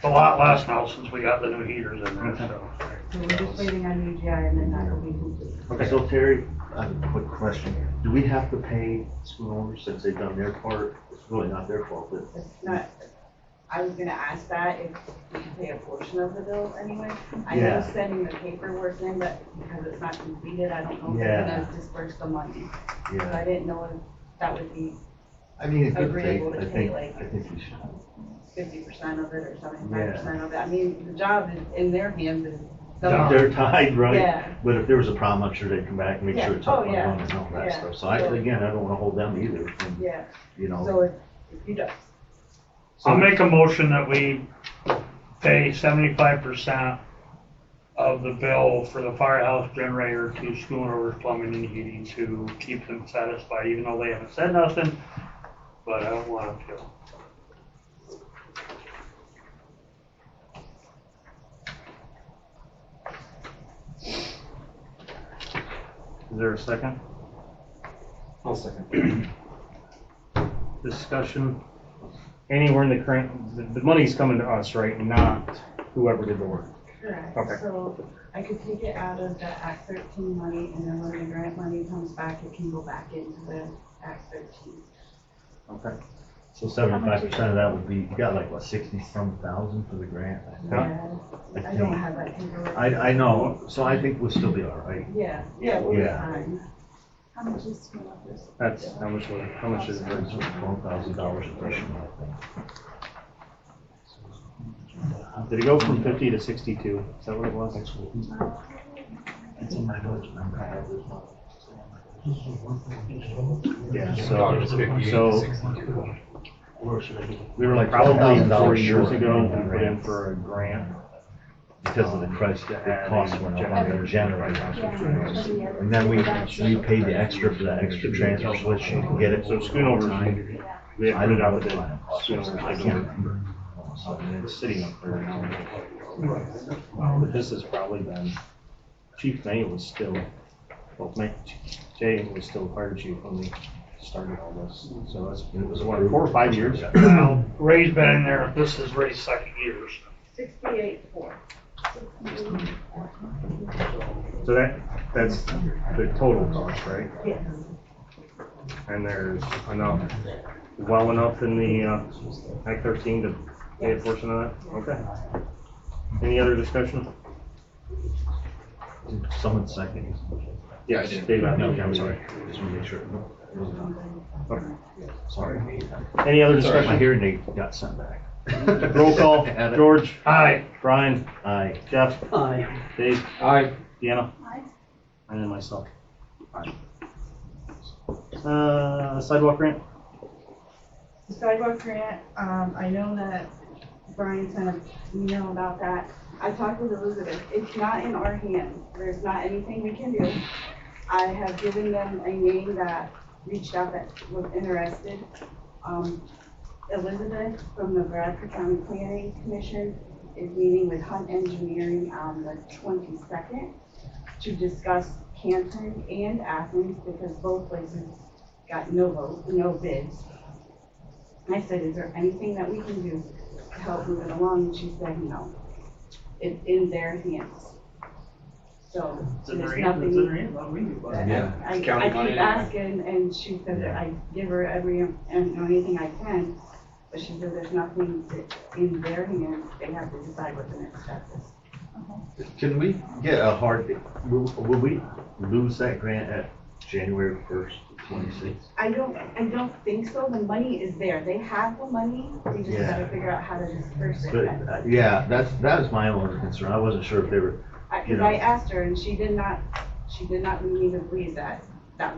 a lot less now since we got the new heaters in there, so. So we're just waiting on UGI and then that'll be complete. Okay, so Terry, I have a quick question. Do we have to pay school owners since they've done their part? It's really not their fault, but It's not, I was gonna ask that if we could pay a portion of the bill anyway. I know Yeah. sending the paperwork in, but because it's not completed, I don't know if Yeah. they're gonna disperse the money. So I Yeah, didn't know if that would be I mean, in good faith, agreeable to I pay, think, like, I think we should. 50% of it or 75% of it. I mean, the job is in their hands is Yeah. done. They're tied, right? Yeah. But if there was a problem, I'm sure they'd come back and make Yeah. sure it's Oh, up and yeah. running and all that Yeah. stuff. So I, again, I don't wanna hold them either, from, Yeah, you know. so if you don't, I'll make a motion that we pay 75% of the bill for the firehouse generator to Schoonover's Plumbing and Heating to keep them satisfied, even though they haven't said nothing, but I don't want them to. Is there a second? I'll second. Discussion? Anywhere in the current, the money's coming to us, right? Not whoever did the work. correct. Okay. So I could take it out of the Act 13 money, and then when the grant money comes back, it can go back into the Act 13. Okay. So 75% of that would be, you got like, what, 60-some thousand for the grant? Yeah, I don't think. have that paperwork. I know, so I think we'll still be all right. Yeah, we'll be Yeah. fine. How much is Schoonover's? That's, how much is it? $12,000 additional, I think. Did it go from 50 to 62? Is that what it was? It's in my notes, remember? Yeah, Thought it was 58 so to 62. we were like probably $4 years ago, we put in for a grant. Because of the price, the cost went up on the generator. And then we paid the extra for that extra transfer switch, you can get it. So Schoonover's, we had I put it don't out know with what the the cost was, Schoonover's, I I can't don't, remember. and it's sitting up there now. But this has probably been, Chief May was still, well, Jay was still fire chief when we started all this. So it was what, 4 or 5 years? Well, Ray's been in there, this is Ray's second year, so. 68.4. So that's the total cost, right? Yes. And there's enough, well enough in the Act 13 to pay a portion of that? Okay. Any other discussion? Someone second. Yeah, I did. Dave, No, okay, I'm sorry, just want to make sure. Okay. Sorry. Any other My discussion? hearing aid got sent back. Roll call, George, Aye. Brian, Aye. Jeff, Aye. Dave, Aye. Deanna, Aye. and then myself. Sidewalk grant? The sidewalk grant, I know that Brian sent an email about that. I talked with Elizabeth. It's not in our hands. There's not anything we can do. I have given them a name that reached out that was interested. Elizabeth from the Bradford County Planning Commission is meeting with Hunt Engineering on the 22nd to discuss Canton and Athens because both places got no bids. I said, is there anything that we can do to help move it along? And she said, no. It's in their hands. So there's nothing. Yeah, I it's county money keep anyway. asking, and she said that I give her anything I can, but she said there's nothing in their hands. They have to decide what the next step is. Can we get a hard, will we lose that grant at January 1st, 26th? I don't think so. The money is there. They have the money. They just Yeah. gotta figure out how to disperse it. But, yeah, that is my only concern. I wasn't sure if they were, Because I asked her, and she did not lead me to believe that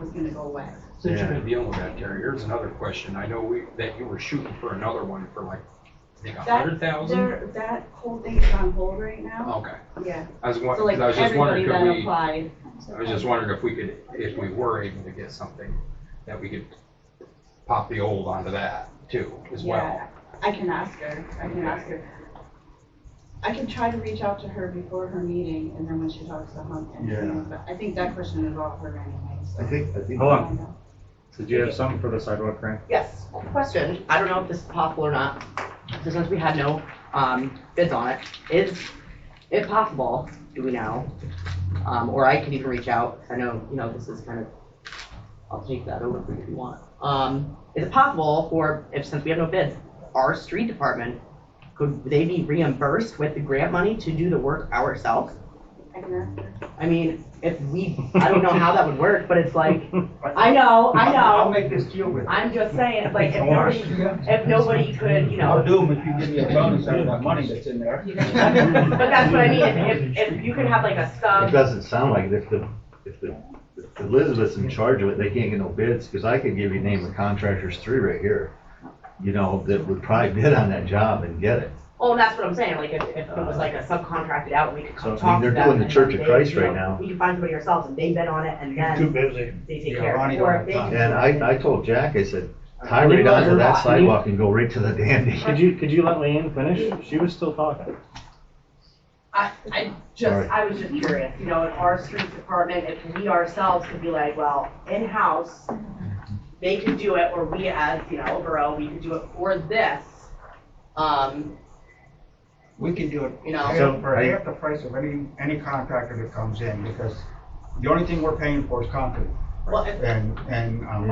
was gonna go away. Since you're dealing with that, Terry, here's another question. I know that you were shooting for another one for like, I think 100,000? That whole thing is on hold right now. Okay. Yeah. I was So like just wondering, everybody could that we, applied, I was just wondering if we were able to get something, that we could pop the old onto that too, as well. yeah, I can ask her. I can try to reach out to her before her meeting, and then when she talks to Hunt. But I think that question is all her anyway, so. I think. Hold on. Did you have something for the sidewalk grant? Yes, question. I don't know if this is possible or not. So since we had no bids on it, is it possible, do we know, or I can even reach out, I know, this is kind of, I'll take that over for you if you want. Is it possible for, since we have no bids, our street department could they be reimbursed with the grant money to do the work ourselves? I can ask her. I mean, I don't know how that would work, but it's like, I know. I'll make this deal with you. I'm just saying, like, if nobody could, you I'll know. do them if you give me a bonus out of that money that's in there. But that's what I mean, if you could have like a It sub, doesn't sound like it. If Elizabeth's in charge of it, they can't get no bids, because I could give you name of contractors 3 right here, you know, that would probably bid on that job and get it. oh, that's what I'm saying, like, if it was like a subcontracted out, we could So, come I mean, talk to them. they're doing the and Church then of they, Christ you know, right now. We can find somebody ourselves and they bid on it and Too then busy. they take Yeah, care of Ronnie it. don't Or have if they time. And I told Jack, I said, tie right onto that sidewalk and go right to the dandy. Could you let Leanne finish? She was still talking. I Sorry. was just curious, you know, in our street department, if we ourselves could be like, well, in-house, they could do it, or we as, you know, borough, we could do it for this. We can do it You know. for half the price of any contractor that comes in, because the only thing we're paying for is concrete. Well, And I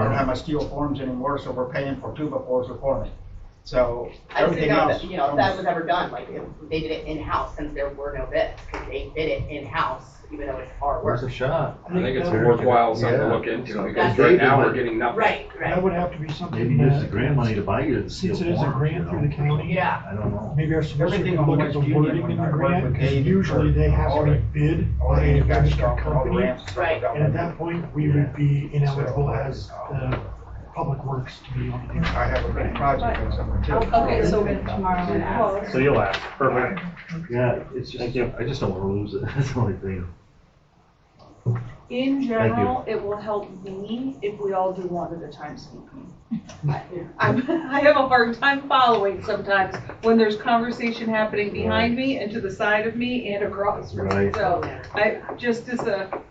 don't have my steel forms anymore, so we're paying for 2x4s with forming. So I just everything didn't know else. that, you know, if that was ever done, like, if they did it in-house, since there were no bids, because they did it in-house, even though it's our Where's work. the shot? I think it's worthwhile something to Yeah. look into, because That's- right now we're getting nothing. Right, That right. would have to be something Maybe use the that, grant money to buy you the steel since it is a forms, grant you through the know? county. Yeah. I don't know. Maybe our solicitor Everything could on look West at the Union, wording in when the I work grant, with because Dave usually they have all to the- be bid all by the a registered manufacturers, all the company. ramps and stuff Right. like that. And at that point, we would be ineligible as Public Works to be able to do that. I have a big project in somewhere too. Okay, so Tomorrow I'm gonna ask. So you'll ask. Perfect. Yeah, it's just, Thank you. I just don't want to lose it, that's the only thing. in general, it will help me if we all do one at a time speaking. I have a hard time following sometimes when there's conversation happening behind me and to the side of me and across from me. Right. So just to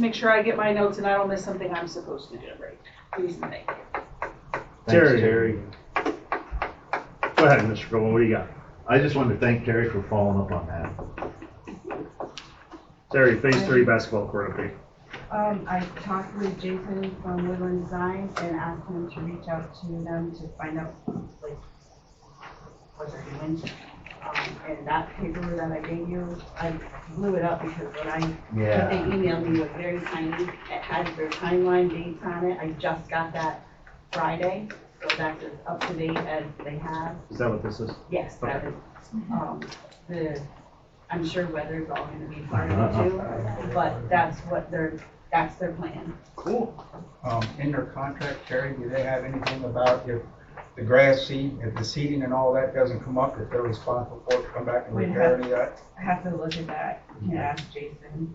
make sure I get my notes and I don't miss something I'm supposed to do, right? Please and thank you. Thanks, Terry. Go ahead, Mr. Goldman, what do you got? I just wanted to thank Terry for following up on that. Terry, Phase 3 basketball court update. I talked with Jason from Woodland Designs and asked him to reach out to them to find out, like, what they're doing. And that paper that I gave you, I blew it up because what they emailed me was very tiny. It had their timeline dates on it. I just got that Friday, so that's as up to date as they have. Is that what this is? Yes, that is, I'm sure weather's all gonna be part of it too, but that's their plan. Cool. In their contract, Terry, do they have anything about if the grass seed, if the seeding and all that doesn't come up, if they're responsible for it to come back and repair any of that? I have to look at that, you can ask Jason.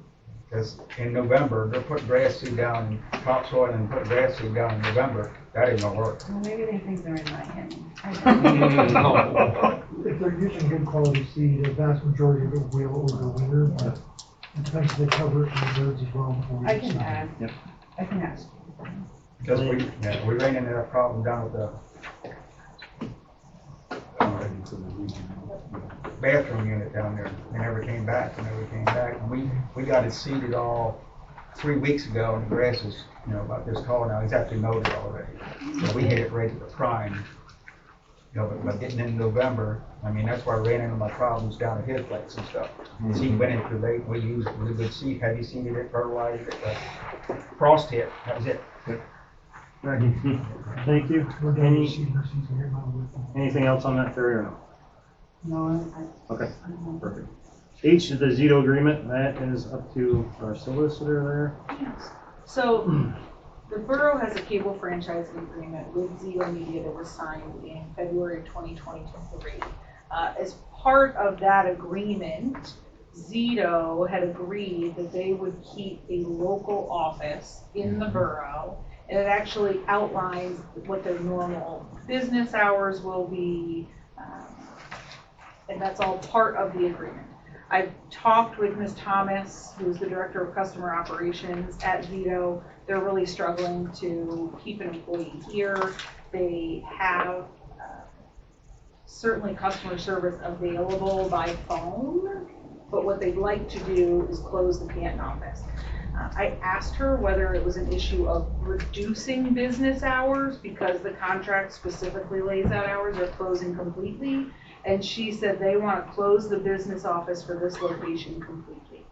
Because in November, they're putting grass seed down, topsoil and putting grass seed down in November. That ain't gonna work. Well, maybe they think they're in Miami. I don't know. If they're using good quality seed, a vast majority of it will over the winter, but it depends if they cover it in the birds as well before we. I can decide. ask, Yep. I can ask. Because we ran into that problem down at the bathroom unit down there. They never came back. And we got it seeded all 3 weeks ago, and the grass is, about this tall now. It's actually mowed already. So we hit it right at the prime. But getting into November, I mean, that's why I ran into my problems down at his place and stuff. Seed went in too late. We used really good seed, heavy seeded it, fertilized it, but frost hit. That was it. Thank you. We're done with seeding season here now with. Anything else on that, Terry, or no? No, Okay, I don't know. perfect. H is the zito agreement. That is up to our solicitor there. Yes. So the borough has a cable franchising agreement with Zito Media that was signed in February of 2023. As part of that agreement, Zito had agreed that they would keep a local office in the borough, and it actually outlines what their normal business hours will be, and that's all part of the agreement. I've talked with Ms. Thomas, who's the Director of Customer Operations at Zito. They're really struggling to keep an employee here. They have certainly customer service available by phone, but what they'd like to do is close the Canton office. I asked her whether it was an issue of reducing business hours because the contract specifically lays out hours or closing completely. And she said they want to close the business office for this location completely.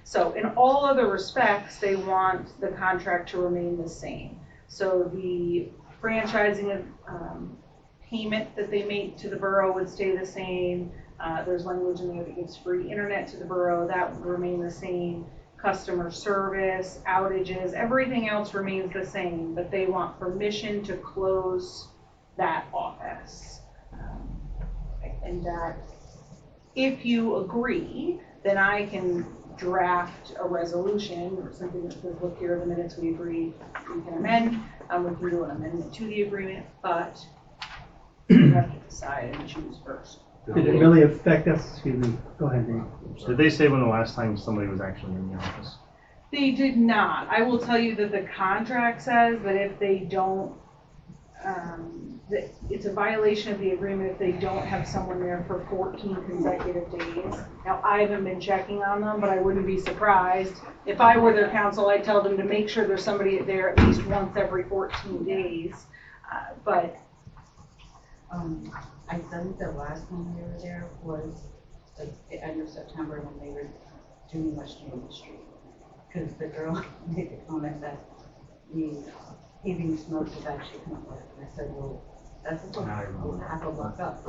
So in all other respects, they want the contract to remain the same. So the franchising payment that they make to the borough would stay the same. There's language in there that gives free internet to the borough, that would remain the same. Customer service, outages, everything else remains the same, but they want permission to close that office. And that, if you agree, then I can draft a resolution or something that says, look, here are the minutes we agreed, we can amend, we can do an amendment to the agreement, but you have to decide and choose first. Did it really affect us? Excuse me, go ahead, Dave. Did they say when the last time somebody was actually in the office? They did not. I will tell you that the contract says that if they don't, that it's a violation of the agreement if they don't have someone there for 14 consecutive days. Now, I haven't been checking on them, but I wouldn't be surprised. If I were their counsel, I'd tell them to make sure there's somebody there at least once every 14 days. But I think the last time they were there was like the end of September when they were doing West Union Street. Because the girl made the comment that the paving smoke was actually coming work. And I said, well, that's a half a block up.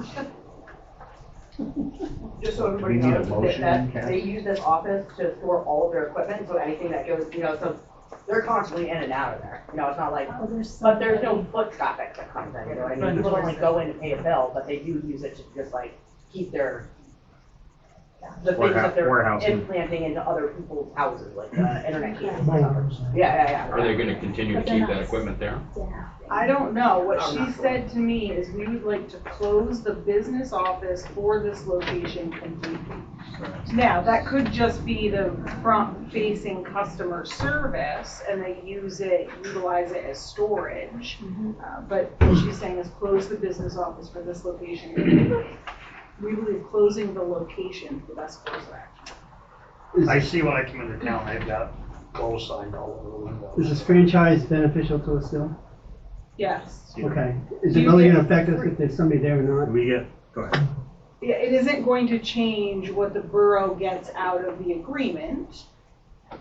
Just so Do we everybody need a knows motion, that Cass? they use this office to store all of their equipment, so anything that goes, so they're constantly in and out of there. It's not like, Oh, but there's no foot traffic that comes in, I mean, people don't like go in to pay a bill, but they do use it to just like keep the things that they're Warehousing. implanting into other people's houses, like internet cables or something. Yeah. Are they gonna continue to But they're keep that not- equipment there? Yeah. I don't know. What I'm she not sure. said to me is we would like to close the business office for this location completely. Now, that could just be the front-facing customer service, and they utilize it as storage. But what she's saying is close the business office for this location completely. We believe closing the location is the best course of action. I see when I come into town, they've got close signs all over the windows. Is this franchise beneficial to us still? Yes. Okay. Is it really gonna affect us if there's somebody there or not? Go ahead. Yeah, it isn't going to change what the borough gets out of the agreement.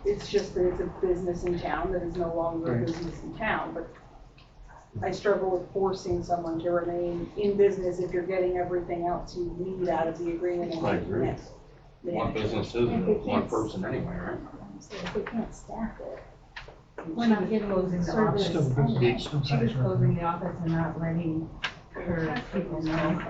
It's just that it's a business in town that is no longer a business in town, but I struggle with forcing someone to remain in business if you're getting everything else you need out of the agreement. And I agree. One business isn't one person anyway, right? So if we can't staff it, She we're not was getting closing the service. office. anyway. She was closing the office and not letting her people know.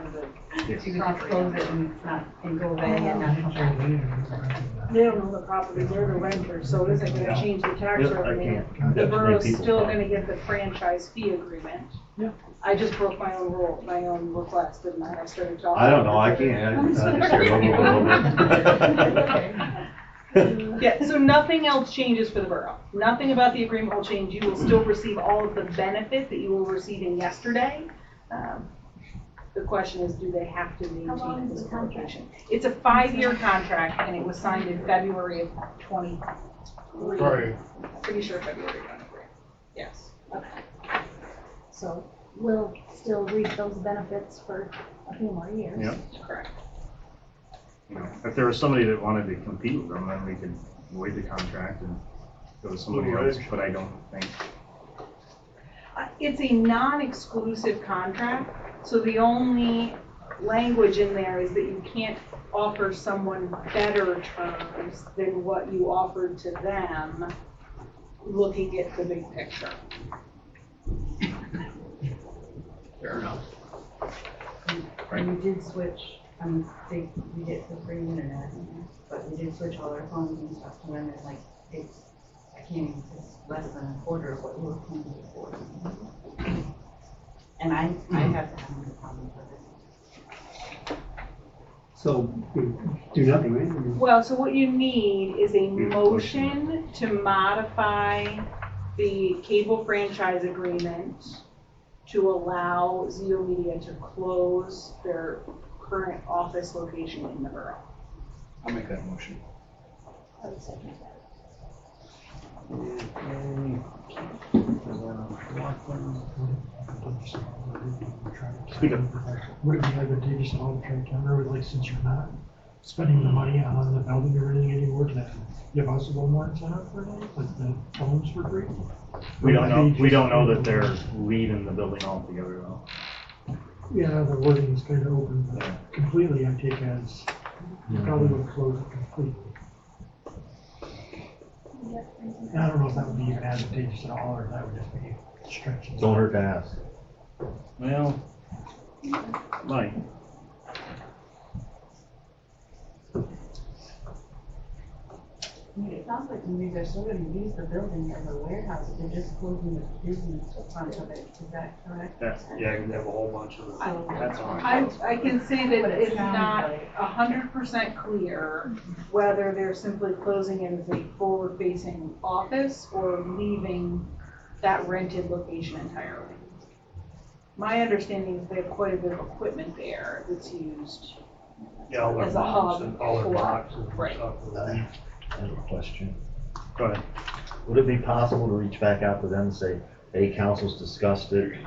She would just close it and go away and not come back. They don't own the property, they're the renters, so it isn't gonna change the tax Yep, I revenue. can't. The borough's People still talk. gonna get the franchise fee agreement. Yeah. I just broke my own rule, my own request, didn't I? I started talking. I don't know, I can't. I just hear blah. Yeah, so nothing else changes for the borough. Nothing about the agreement will change. You will still receive all of the benefit that you were receiving yesterday. The question is, do they have to How long maintain is this the contract? location? It's a 5-year contract, and it was signed in February of 23. Right. Pretty sure February 23. Yes. Okay. So we'll still reap those benefits for a few more years. Yep. Correct. If there was somebody that wanted to compete with them, then we could void the contract and go to somebody else, but I don't think. It's a non-exclusive contract, so the only language in there is that you can't offer someone better terms than what you offered to them, looking at the big picture. Fair enough. And we did switch, we get the free internet, but we did switch all our phones and stuff to them, and like, it's less than a quarter of what we were paying before. And I have to have no problem with it. So we do nothing, right? I mean, Well, so what you need is a motion to modify the cable franchise agreement to allow Zito Media to close their current office location in the borough. I'll make that motion. I would second that. Speak up. Would it be advantageous to all the trade camera, like, since you're not spending the money on the building or anything anymore, to give us a little more incentive for it, like the phones for free? We don't know that they're leaving the building altogether though. Yeah, the wording is kind of open, but completely I take as, you probably would close it completely. And I don't know if that would be even advantageous at all, or if that would just be stretching. Don't hurt to ask. Well, might. I mean, it sounds like to me they're still gonna use the building as a warehouse, they're just closing the business front of it, is that correct? Yeah, you have a whole bunch of them. That's all. I can say that it's not 100% clear whether they're simply closing it as a forward-facing office or leaving that rented location entirely. My understanding is they have quite a bit of equipment there that's used Yeah, all their as a boxes, hub and all their for- boxes and right. stuff. I have a question. Go ahead. Would it be possible to reach back out to them and say, hey, council's discussed it,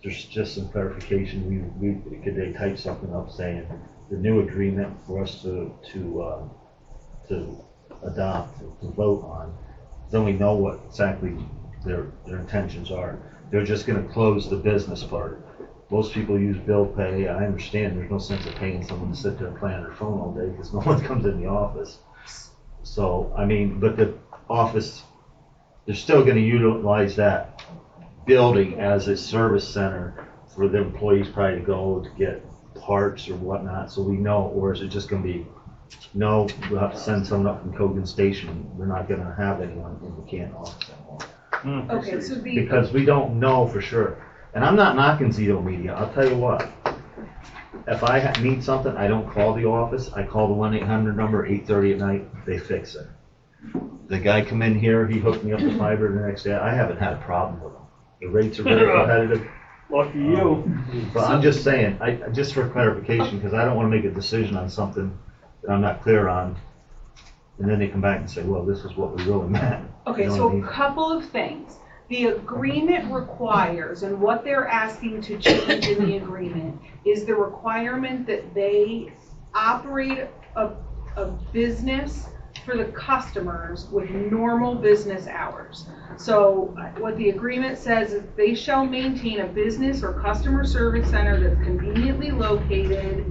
there's just some clarification, could they type something up saying the new agreement for us to adopt, to vote on, then we know what exactly their intentions are. They're just gonna close the business part. Most people use bill pay. I understand there's no sense of paying someone to sit there and play on their phone all day because no one comes in the office. So, I mean, but the office, they're still gonna utilize that building as a service center for the employees probably to go to get parts or whatnot, so we know, or is it just gonna be, no, we'll have to send someone up from Cogan Station, we're not gonna have anyone in the Canton office anymore. Okay, so Because we don't know for sure. And I'm not knocking Zito Media, I'll tell you what. If I need something, I don't call the office, I call the 1-800 number, 8:30 at night, they fix it. The guy come in here, he hooked me up to fiber the next day, I haven't had a problem with him. The rates are very competitive. Lucky you. But I'm just saying, just for clarification, because I don't want to make a decision on something that I'm not clear on, and then they come back and say, well, this is what we really meant. Okay, You know so what I a mean? couple of things. The agreement requires, and what they're asking to change in the agreement is the requirement that they operate a business for the customers with normal business hours. So what the agreement says is they shall maintain a business or customer service center that's conveniently located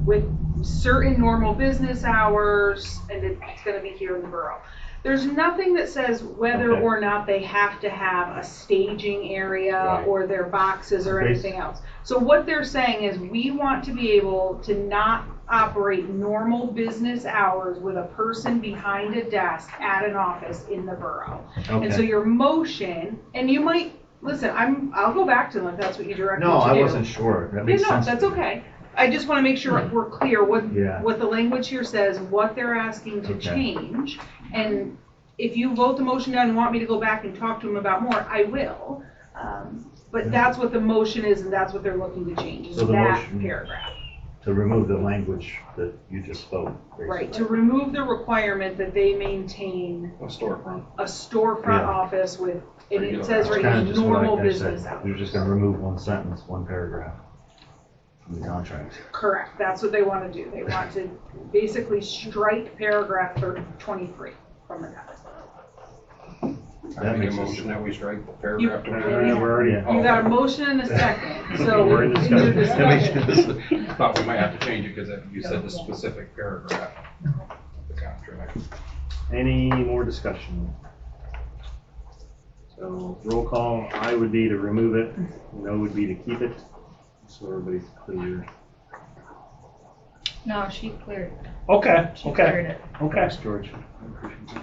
with certain normal business hours, and it's gonna be here in the borough. There's nothing that says whether Okay. or not they have to have a staging area Right. or their boxes or anything else. So what they're saying is we want to be able to not operate normal business hours with a person behind a desk at an office in the borough. And so Okay. your motion, and you might, listen, I'll go back to them if that's what you direct me to No, do. I wasn't sure. That makes No, sense. that's to me. okay. I just want to make sure we're clear Yeah. what the language here says, what they're asking to Okay. change. And if you vote the motion down and want me to go back and talk to them about more, I will. But that's what the motion is, and that's what they're looking to change, is So the that motion- paragraph. To remove the language that you just spoke. Right, to basically. remove the requirement that they maintain A storefront. a storefront Yeah. office with, and it Regular says right It's kinda here, just what I normal said. business hours. You're just gonna remove one sentence, one paragraph from the contract. Correct, that's what they want to do. They want to basically strike paragraph 23 from the text. I That make a makes sense. motion that we strike the paragraph. You- We're already. You got a motion and a second, so We're in in your discussion. discussion. Thought we might have to change it because you said the specific paragraph of the contract. Any more discussion? So roll call, I would be to remove it, no would be to keep it, so everybody's clear. No, she cleared, Okay, she okay, cleared it. okay. Thanks, George. I appreciate that.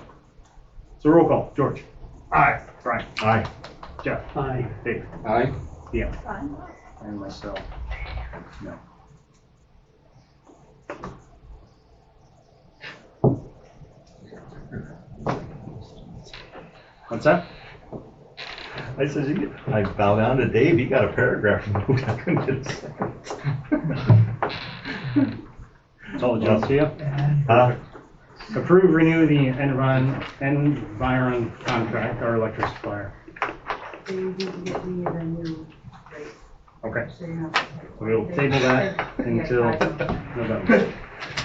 So roll call, George. Aye. Brian. Aye. Jeff. Aye. Dave. Aye. Yeah. Fine. And myself. No. What's that? I said, I bow down to Dave, he got a paragraph removed, I couldn't get a second. It's all adjusted to you? And Huh? Approve, renew the Environ contract, our electric supplier. So you need to get me the new rate. Okay, So you're not. we'll table that until November.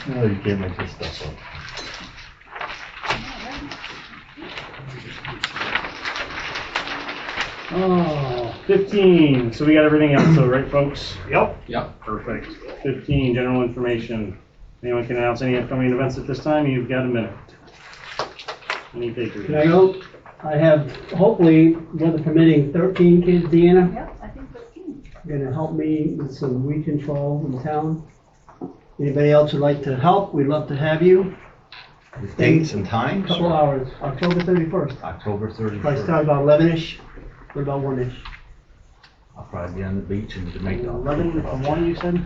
No, you can't make this stuff up. Oh, 15, so we got everything else, so right, folks? Yep. Yep. Perfect. 15, general information. Anyone can announce any upcoming events at this time? You've got a minute. Any takers? Can I go? I have, hopefully, weather permitting, 13 kids, Deanna, Yep, I think 13. gonna help me with some weed control in town. Anybody else would like to help, we'd love to have you. The dates and times? Couple hours, October 31st. October Probably 31st. start about 11-ish, or about 1-ish. I'll probably be on the beach in Jamaica. 11 from 1, you said?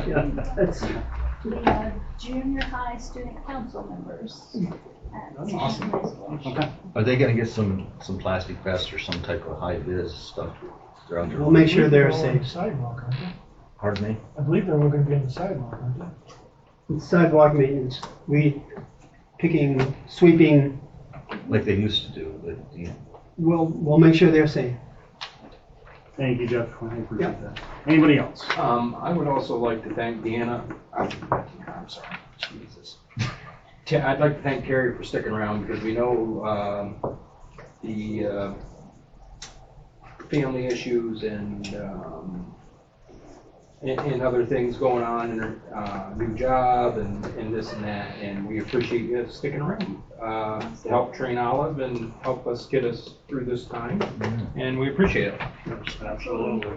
Yeah, that's, The junior high student council members at That's Canton awesome. High School. Okay. Are they gonna get some plastic vests or some type of high vis stuff? They're out there. we'll make sure they're They're all on the safe. Sidewalk, aren't they? Pardon me? I believe they're all gonna be on the sidewalk, aren't they? It's sidewalk maintenance, weed picking, sweeping, Like they used to do, but, you know. we'll make sure they're safe. Thank you, Jeff. I appreciate that. Anybody else? I would also like to thank Deanna, I'm sorry, Jesus. I'd like to thank Carrie for sticking around because we know the family issues and other things going on in her new job and this and that, and we appreciate you sticking around to help train Olive and help us get us through this time, and we appreciate it. Absolutely.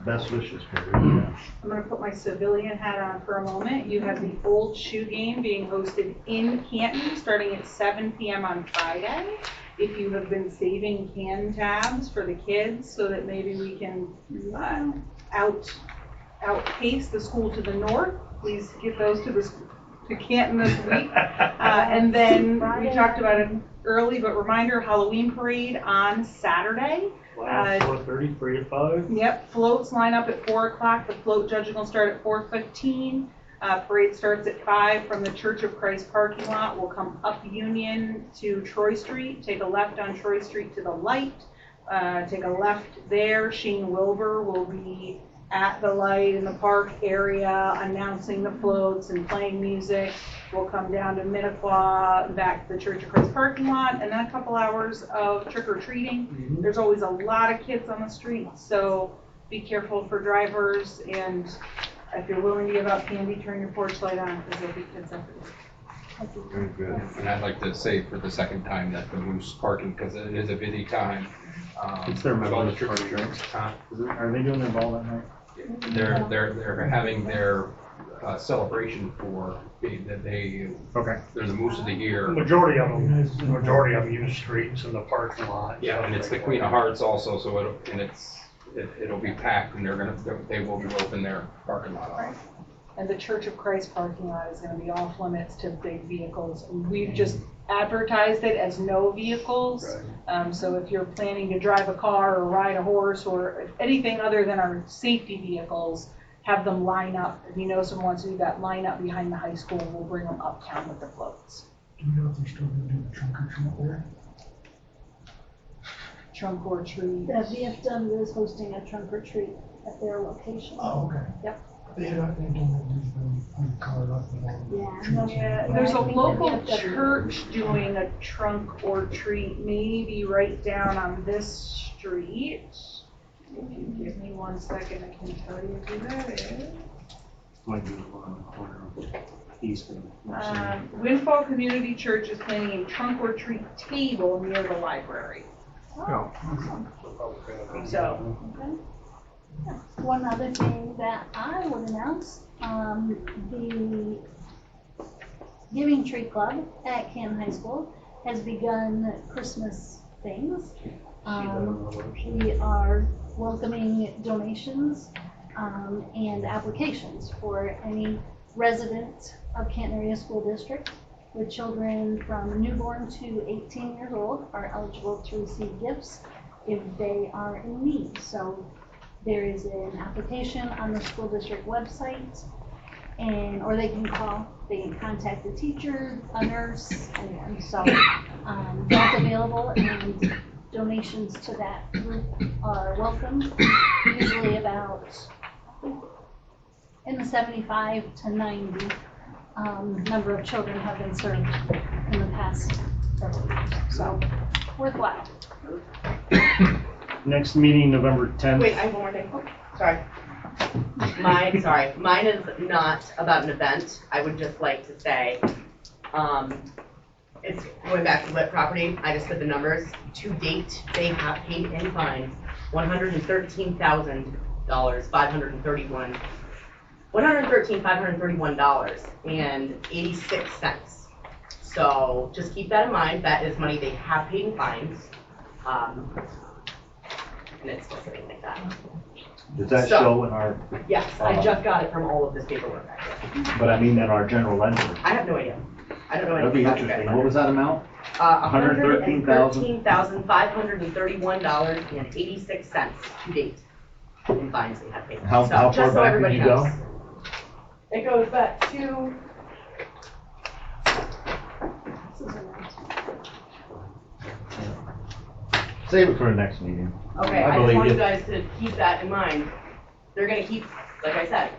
Best wishes, Carrie. I'm gonna put my civilian hat on for a moment. You have the Old Shoe Game being hosted in Canton, starting at 7 p.m. on Friday. If you have been saving can tabs for the kids, so that maybe we can outpace the school to the north, please get those to Canton this week. And then we talked about it early, but reminder, Halloween parade on Saturday. 4:30, 3 to 5. Yep, floats line up at 4 o'clock. The float judging will start at 4:15. Parade starts at 5 from the Church of Christ parking lot. We'll come up Union to Troy Street, take a left on Troy Street to the light, take a left there. Shane Wilbur will be at the light in the park area announcing the floats and playing music. We'll come down to Minnequa, back to the Church of Christ parking lot, and then a couple hours of trick-or-treating. There's always a lot of kids on the street, so be careful for drivers, and if you're willing to give out candy, turn your porch light on, because there'll be kids up there. Very good. And I'd like to say for the second time that the Moose parking, because it is a busy time. It's their with all the members' trick or treats. Are they doing their ball that night? They're having their celebration for that they. Okay. They're the Moose of the Year. Majority of them use streets in the parking lot. Yeah, and it's the Queen of Hearts also, so it'll be packed, and they will be open their parking lot off. And the Church of Christ parking lot is gonna be off limits to big vehicles. We've just advertised it as no vehicles. So if you're planning to drive a car or ride a horse or anything other than our safety vehicles, have them line up. If you know someone wants to do that, line up behind the high school, we'll bring them uptown with the floats. Do you know if they're still gonna do the trunk or treat there? Trunk or treat. The VFW is hosting a trunk or treat at their location. Oh, okay. Yep. They don't usually put a card up with all the Yeah, treats. Yeah, there's a local church doing a trunk or treat, maybe right down on this street. If you give me 1 second, I can tell you who that is. Might be the one on the corner of East and. Windfall Community Church is planning a trunk or treat table near the library. Oh, awesome. So, One other thing that I would announce, the Giving Tree Club at Canton High School has begun Christmas things. We are welcoming donations and applications for any resident of Canton Area School District with children from newborn to 18 years old are eligible to receive gifts if they are in need. So there is an application on the school district website. or they can call, they can contact the teacher, a nurse, anyone. So, that's available, and donations to that group are welcome. Usually about, in the 75 to 90 number of children have been served in the past several years. So, worthwhile. Next meeting, November 10th. Wait, I have one more thing. Oh, sorry. Mine is not about an event. I would just like to say, it's going back to lit property. I just put the numbers. To date, they have paid in fines $113,531.86. So just keep that in mind. That is money they have paid in fines. And it's still sitting like that. Does that So- show in our, Yes, I just got it from all of this paperwork. but I mean in our general ledger? I have no idea. I don't know That'd be anything about interesting. that. What was that amount? $113,531.86 to date in fines they have paid. How So, far just so back did everybody you go? knows. It goes back to, Save it for the next meeting. okay, I I just believe want you. you guys to keep that in mind. They're gonna keep, like I said,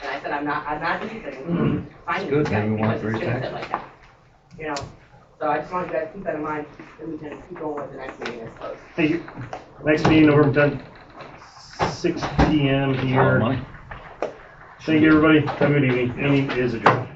and I said, I'm not interested in finding good, these guys maybe we want because it's to gonna react. sit like that. You know, so I just want you guys to keep that in mind, and we can keep going with the next meeting, I suppose. Thank you. Next meeting, November 10th, 6 p.m. All here. money. Thank you, everybody. Have a good evening. Meeting is adjourned.